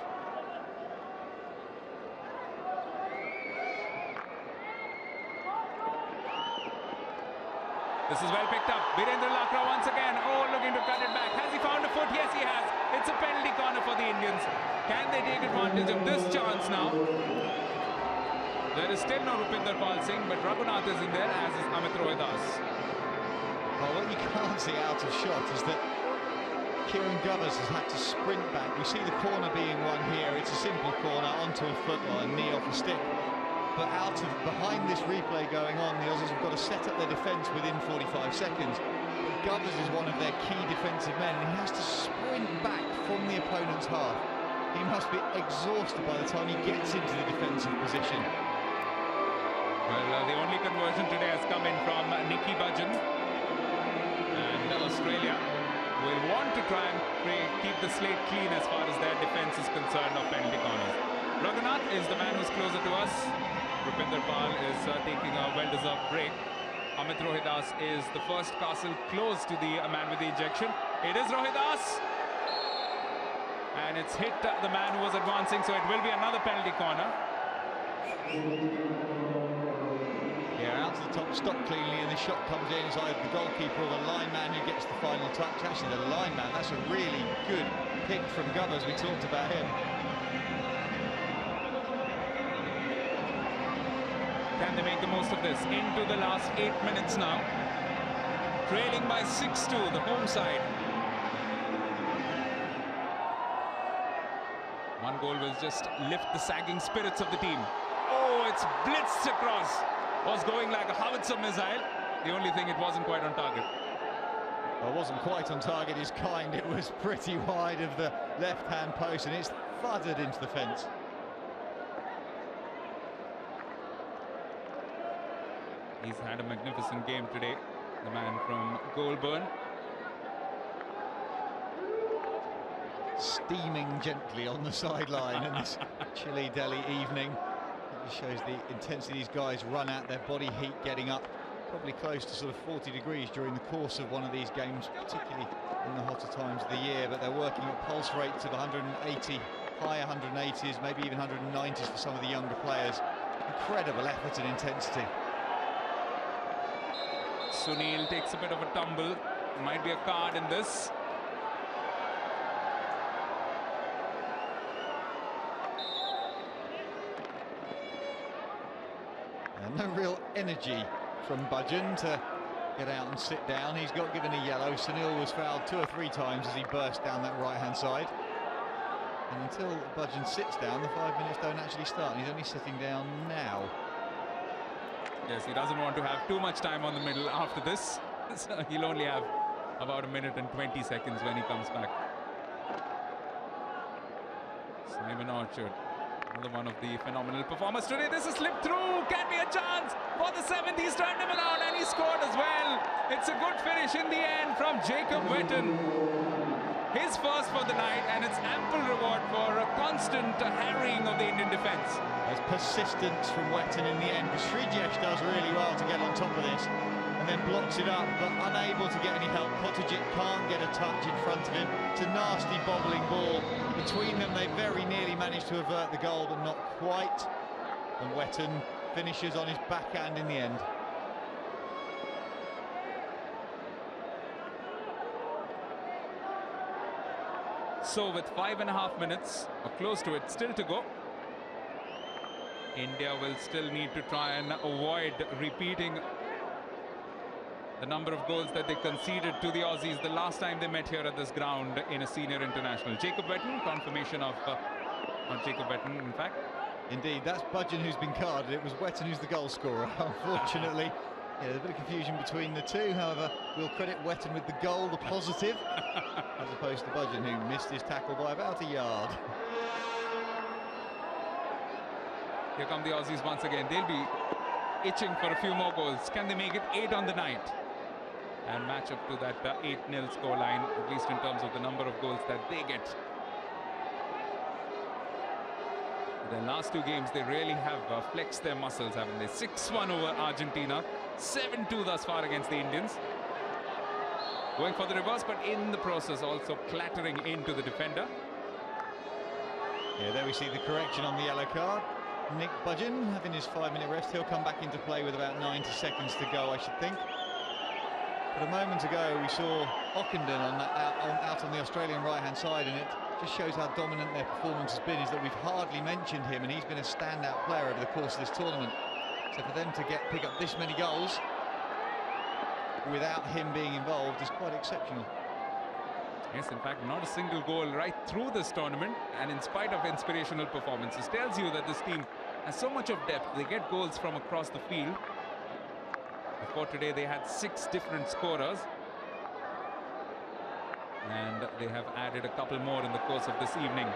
This is well picked up. Birendra Lakra once again. Oh, looking to cut it back. Has he found a foot? Yes, he has. It's a penalty corner for the Indians. Can they take advantage of this chance now? There is still no Rupinder Pal Singh, but Raghunath is in there, as is Amit Rohidas. Well, what you can't see out of shot is that Kieran Govers has had to sprint back. We see the corner being won here. It's a simple corner onto a footline, knee off a stick. But out of behind this replay going on, the Aussies have got to set up their defence within 45 seconds. But Govers is one of their key defensive men, and he has to sprint back from the opponent's half. He must be exhausted by the time he gets into the defensive position. Well, the only conversion today has come in from Nicky Budgeon. And Australia will want to try and keep the slate clean as far as their defence is concerned of penalty corners. Raghunath is the man who's closer to us. Rupinder Pal is taking a well-deserved break. Amit Rohidas is the first castle close to the man with the ejection. It is Rohidas. And it's hit the man who was advancing, so it will be another penalty corner. Yeah, out to the top, stopped cleanly, and the shot comes in. It's either the goalkeeper or the lineman who gets the final touch. Actually, the lineman, that's a really good pick from Govers. We talked about him. Can they make the most of this? Into the last 8 minutes now. Trailing by 6-2, the home side. One goal will just lift the sagging spirits of the team. Oh, it's blitzed across. Was going like a howitzer missile. The only thing, it wasn't quite on target. Well, it wasn't quite on target, is kind. It was pretty wide of the left-hand post, and it's thudded into the fence. He's had a magnificent game today, the man from Goulburn. Steaming gently on the sideline in this chilly Delhi evening. It shows the intensity these guys run at, their body heat getting up probably close to sort of 40 degrees during the course of one of these games, particularly in the hotter times of the year, but they're working at pulse rates of 180, high 180s, maybe even 190s for some of the younger players. Incredible effort and intensity. Sunil takes a bit of a tumble. Might be a card in this. And no real energy from Budgeon to get out and sit down. He's got given a yellow. Sunil was fouled 2 or 3 times as he burst down that right-hand side. And until Budgeon sits down, the 5 minutes don't actually start. And he's only sitting down now. Yes, he doesn't want to have too much time on the middle after this. So he'll only have about 1 minute and 20 seconds when he comes back. Simon Orchard, another one of the phenomenal performers today. This is slipped through. Can be a chance for the 7th. He's turned him around and he scored as well. It's a good finish in the end from Jacob Wetton. His first for the night, and it's ample reward for a constant harrying of the Indian defence. There's persistence from Wetton in the end, because Srijesh does really well to get on top of this and then blocks it up, but unable to get any help. Kotajit can't get a touch in front of him. It's a nasty bobbling ball. Between them, they very nearly managed to avert the goal, but not quite. And Wetton finishes on his backhand in the end. So with 5.5 minutes, or close to it, still to go, India will still need to try and avoid repeating the number of goals that they conceded to the Aussies the last time they met here at this ground in a senior international. Jacob Wetton, confirmation of, not Jacob Wetton, in fact. Indeed, that's Budgeon who's been carded. It was Wetton who's the goal scorer, unfortunately. Yeah, there's a bit of confusion between the two. However, we'll credit Wetton with the goal, the positive, as opposed to Budgeon, who missed his tackle by about a yard. Here come the Aussies once again. They'll be itching for a few more goals. Can they make it 8 on the night and match up to that 8-0 scoreline, at least in terms of the number of goals that they get? Their last 2 games, they really have flexed their muscles, haven't they? 6-1 over Argentina, 7-2 thus far against the Indians. Going for the reverse, but in the process also clattering into the defender. Yeah, there we see the correction on the yellow card. Nick Budgeon having his 5-minute rest. He'll come back into play with about 90 seconds to go, I should think. But a moment ago, we saw Ockenden out on the Australian right-hand side, and it just shows how dominant their performance has been, is that we've hardly mentioned him, and he's been a standout player over the course of this tournament. So for them to pick up this many goals without him being involved is quite exceptional. Yes, in fact, not a single goal right through this tournament, and in spite of inspirational performances, tells you that this team has so much of depth. They get goals from across the field. Before today, they had 6 different scorers, and they have added a couple more in the course of this evening.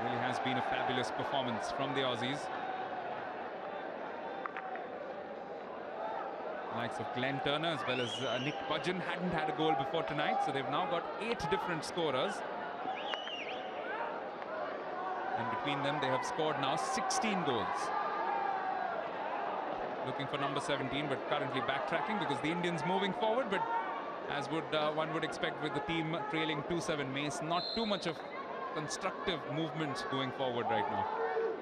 Really has been a fabulous performance from the Aussies. Likes of Glenn Turner as well as Nick Budgeon hadn't had a goal before tonight, so they've now got 8 different scorers. And between them, they have scored now 16 goals. Looking for number 17, but currently backtracking because the Indians moving forward, but as one would expect with the team trailing 2-7, Mace, not too much of constructive movement going forward right now.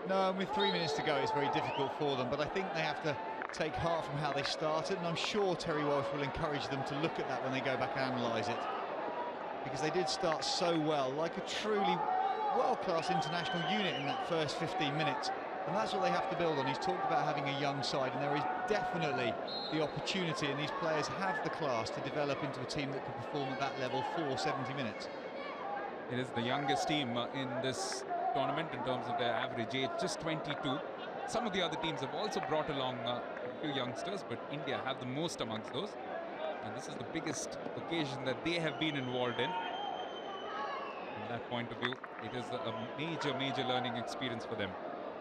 No, and with 3 minutes to go, it's very difficult for them, but I think they have to take heart from how they started, and I'm sure Terry Walsh will encourage them to look at that when they go back and analyse it, because they did start so well, like a truly world-class international unit in that first 15 minutes, and that's what they have to build on. He's talked about having a young side, and there is definitely the opportunity, and these players have the class to develop into a team that can perform at that level for 70 minutes. It is the youngest team in this tournament in terms of their average age, just 22. Some of the other teams have also brought along a few youngsters, but India have the most amongst those. And this is the biggest occasion that they have been involved in. From that point of view, it is a major learning experience for them.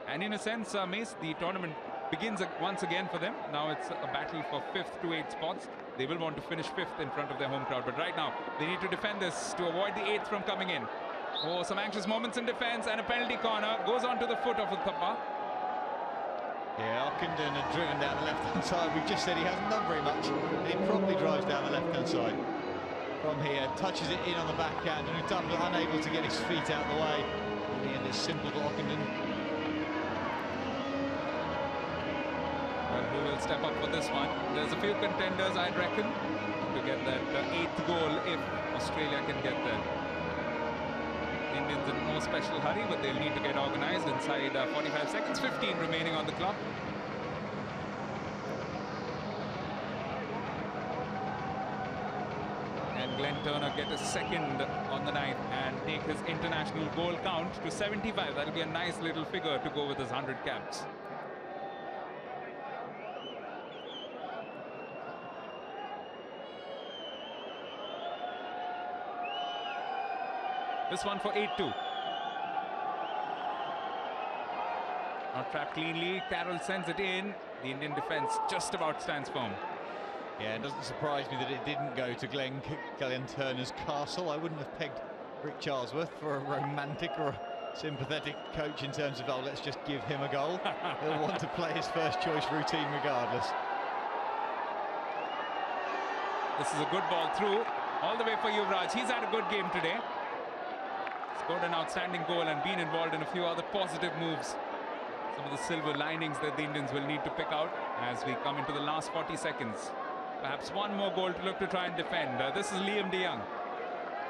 And in a sense, Mace, the tournament begins once again for them. Now it's a battle for 5th to 8th spots. They will want to finish 5th in front of their home crowd, but right now they need to defend this to avoid the 8th from coming in. Oh, some anxious moments in defense, and a penalty corner goes on to the foot of Uthappa. Yeah, Ockenden had driven down the left-hand side. We've just said he hasn't done very much, and he probably drives down the left-hand side. From here, touches it in on the backhand, and Uthappa unable to get his feet out of the way. In the end, it's simple for Ockenden. Well, who will step up for this one? There's a few contenders, I'd reckon, to get that 8th goal if Australia can get there. Indians in no special hurry, but they'll need to get organized inside 45 seconds, 15 remaining on the clock. And Glenn Turner get a second on the night and take his international goal count to 75. That'll be a nice little figure to go with his 100 caps. This one for 8-2. Not trapped cleanly. Carroll sends it in. The Indian defense just about stands firm. Yeah, it doesn't surprise me that it didn't go to Glenn Turner's castle. I wouldn't have pegged Rick Charlesworth for a romantic or a sympathetic coach in terms of, oh, let's just give him a goal. He'll want to play his first choice routine regardless. This is a good ball through. All the way for Yuvraj. He's had a good game today. Scored an outstanding goal and been involved in a few other positive moves. Some of the silver linings that the Indians will need to pick out as we come into the last 40 seconds. Perhaps one more goal to look to try and defend. This is Liam de Jong.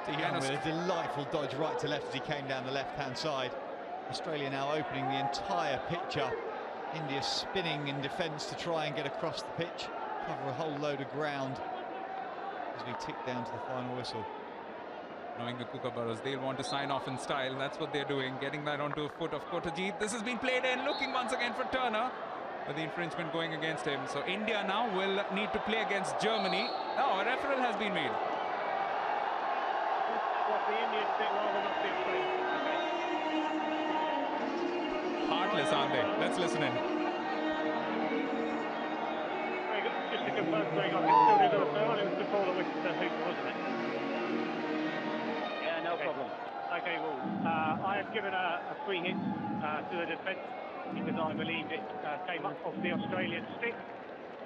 De Jong with a delightful dodge right to left as he came down the left-hand side. Australia now opening the entire pitch up. India spinning in defence to try and get across the pitch, cover a whole load of ground as we tick down to the final whistle. Knowing the Kookaburras, they'll want to sign off in style. That's what they're doing, getting that onto a foot of Kotajit. This has been played in, looking once again for Turner, with the infringement going against him. So India now will need to play against Germany. Oh, a referral has been made. Heartless, aren't they? Let's listen in. Very good. Just to confirm, Greg, I can still do the referral. It was the ball that went to the hoop, wasn't it? Yeah, no problem. Okay, well, I have given a free hit to the defence because I believe it came up off the Australian stick.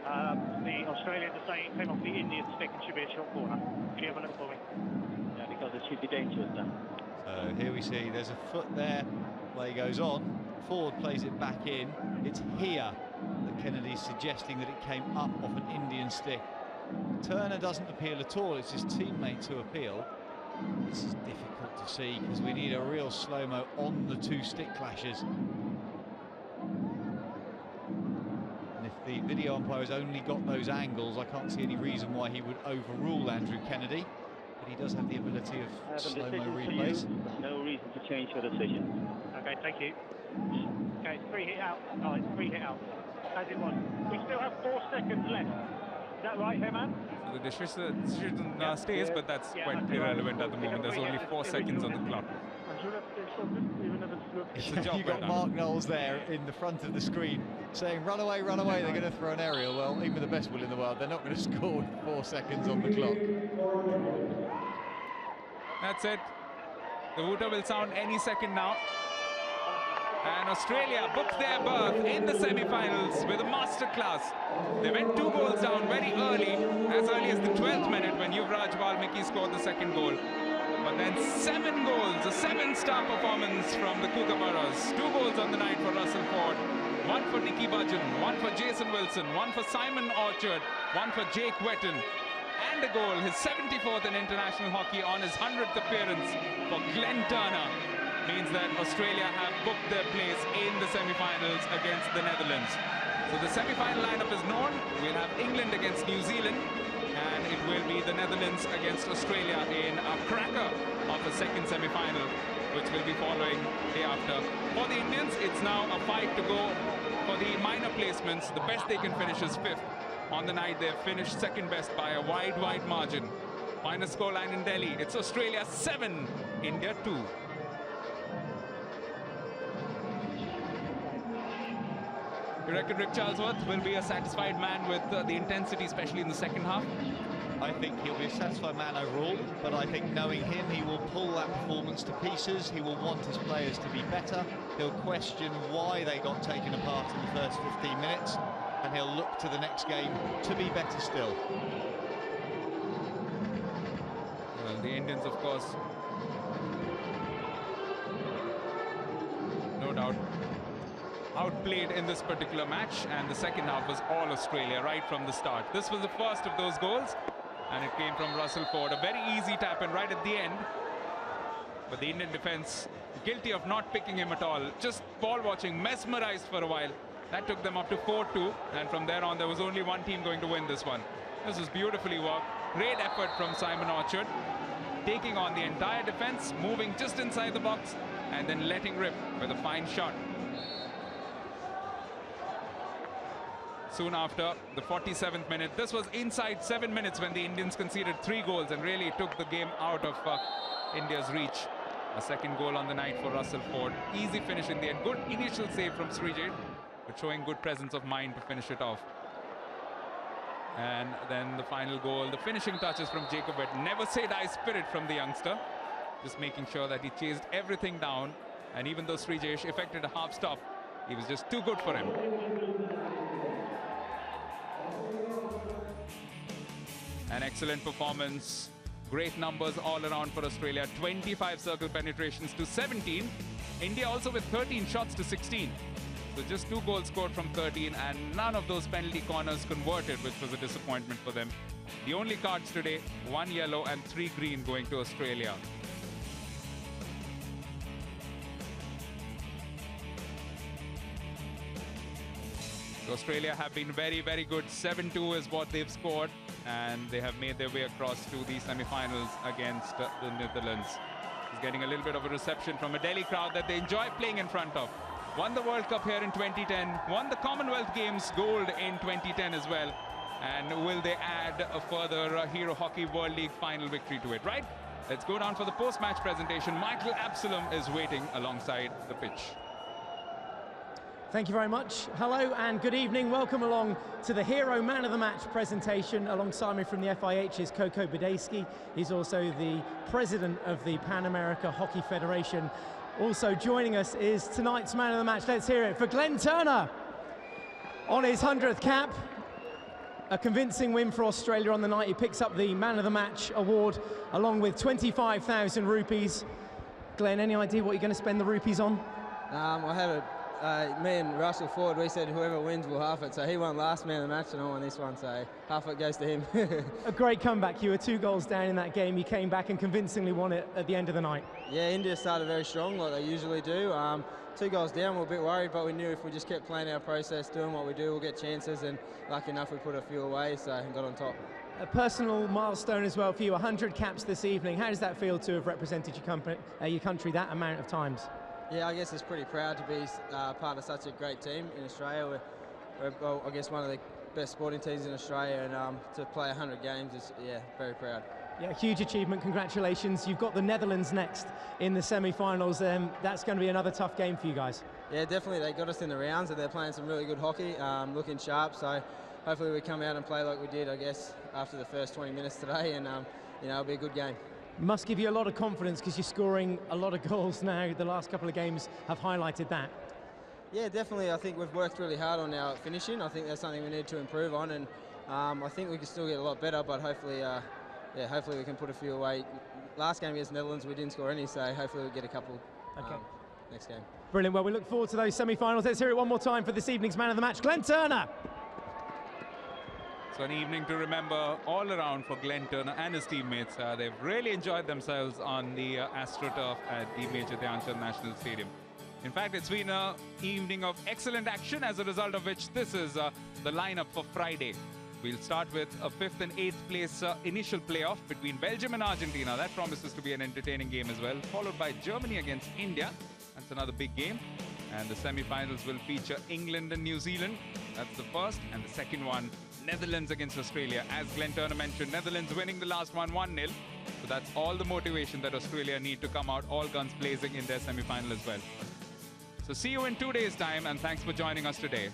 The Australians are saying it came off the Indian stick and should be a short corner. Can you have a look for me? Yeah, because it should be dangerous then. So here we see there's a foot there. Play goes on. Forward plays it back in. It's here that Kennedy's suggesting that it came up off an Indian stick. Turner doesn't appeal at all. It's his teammates who appeal. This is difficult to see because we need a real slow-mo on the two stick clashes. And if the video umpire has only got those angles, I can't see any reason why he would overrule Andrew Kennedy. But he does have the ability of slow-mo replays. There's no reason to change your decision. Okay, thank you. Okay, it's free hit out. Oh, it's free hit out. As it was. We still have 4 seconds left. Is that right, Herman? So the decision stays, but that's quite irrelevant at the moment. There's only 4 seconds on the clock. It's a job You've got Mark Knowles there in the front of the screen saying, run away, run away, they're going to throw an aerial. Well, even with the best will in the world, they're not going to score with 4 seconds on the clock. That's it. The hooter will sound any second now. And Australia booked their berth in the semi-finals with a masterclass. They went 2 goals down very early as the 12th minute when Yuvraj Valmiki scored the second goal. But then 7 goals, a 7-star performance from the Kookaburras. 2 goals on the night for Russell Ford, 1 for Nicky Budgeon, 1 for Jason Wilson, 1 for Simon Orchard, 1 for Jake Wetton, and a goal, his 74th in international hockey on his 100th appearance for Glenn Turner. Means that Australia have booked their place in the semi-finals against the Netherlands. So the semi-final lineup is known. We'll have England against New Zealand, and it will be the Netherlands against Australia in a cracker of the second semi-final, which will be following day after. For the Indians, it's now a fight to go for the minor placements. The best they can finish is 5th. On the night, they've finished 2nd best by a wide margin. Final scoreline in Delhi, it's Australia 7, India 2. You reckon Rick Charlesworth will be a satisfied man with the intensity, especially in the second half? I think he'll be a satisfied man overall, but I think knowing him, he will pull that performance to pieces. He will want his players to be better. He'll question why they got taken apart in the first 15 minutes, and he'll look to the next game to be better still. Well, the Indians, of course, no doubt, outplayed in this particular match, and the second half was all Australia right from the start. This was the first of those goals, and it came from Russell Ford. A very easy tap in right at the end. But the Indian defense guilty of not picking him at all. Just ball watching, mesmerized for a while. That took them up to 4-2. And from there on, there was only one team going to win this one. This was beautifully worked. Great effort from Simon Orchard. Taking on the entire defense, moving just inside the box, and then letting rip with a fine shot. Soon after the 47th minute, this was inside 7 minutes when the Indians conceded 3 goals and really took the game out of India's reach. A second goal on the night for Russell Ford. Easy finish in the end. Good initial save from Srijay, but showing good presence of mind to finish it off. And then the final goal, the finishing touches from Jacob Webb. Never say die spirit from the youngster. Just making sure that he chased everything down. And even though Srijay effected a half stop, he was just too good for him. An excellent performance. Great numbers all around for Australia. 25 circle penetrations to 17. India also with 13 shots to 16. So just 2 goals scored from 13 and none of those penalty corners converted, which was a disappointment for them. The only cards today, 1 yellow and 3 green going to Australia. So Australia have been very, very good. 7-2 is what they've scored. And they have made their way across to the semi-finals against the Netherlands. He's getting a little bit of a reception from a Delhi crowd that they enjoy playing in front of. Won the World Cup here in 2010, won the Commonwealth Games gold in 2010 as well. And will they add a further Hero Hockey World League final victory to it, right? Let's go down for the post-match presentation. Michael Absalom is waiting alongside the pitch. Thank you very much. Hello and good evening. Welcome along to the Hero Man of the Match presentation. Alongside me from the FIH is Coco Badesky. He's also the president of the Pan America Hockey Federation. Also joining us is tonight's Man of the Match. Let's hear it for Glenn Turner on his 100th cap. A convincing win for Australia on the night. He picks up the Man of the Match award along with 25,000 rupees. Glenn, any idea what you're going to spend the rupees on? I had me and Russell Ford, we said whoever wins will half it. So he won last man of the match and I won this one, so half it goes to him. A great comeback. You were 2 goals down in that game. You came back and convincingly won it at the end of the night. Yeah, India started very strong like they usually do. 2 goals down, we were a bit worried, but we knew if we just kept playing our process, doing what we do, we'll get chances, and lucky enough we put a few away, so and got on top. A personal milestone as well for you, 100 caps this evening. How does that feel to have represented your country that amount of times? Yeah, I guess it's pretty proud to be part of such a great team in Australia. We're well, I guess one of the best sporting teams in Australia, and to play 100 games is, yeah, very proud. Yeah, huge achievement, congratulations. You've got the Netherlands next in the semi-finals. That's going to be another tough game for you guys. Yeah, definitely. They got us in the rounds and they're playing some really good hockey, looking sharp. So hopefully we come out and play like we did, I guess, after the first 20 minutes today, and you know, it'll be a good game. Must give you a lot of confidence because you're scoring a lot of goals now. The last couple of games have highlighted that. Yeah, definitely. I think we've worked really hard on our finishing. I think that's something we need to improve on, and I think we can still get a lot better, but hopefully, yeah, hopefully we can put a few away. Last game against Netherlands, we didn't score any, so hopefully we'll get a couple next game. Brilliant. Well, we look forward to those semi-finals. Let's hear it one more time for this evening's Man of the Match, Glenn Turner. So an evening to remember all around for Glenn Turner and his teammates. They've really enjoyed themselves on the AstroTurf at the Major Dhyan Chand National Stadium. In fact, it's been an evening of excellent action, as a result of which this is the lineup for Friday. We'll start with a 5th and 8th place initial playoff between Belgium and Argentina. That promises to be an entertaining game as well, followed by Germany against India. That's another big game. And the semi-finals will feature England and New Zealand. That's the first. And the second one, Netherlands against Australia. As Glenn Turner mentioned, Netherlands winning the last one 1-0. So that's all the motivation that Australia need to come out all guns blazing in their semi-final as well. So see you in 2 days' time, and thanks for joining us today.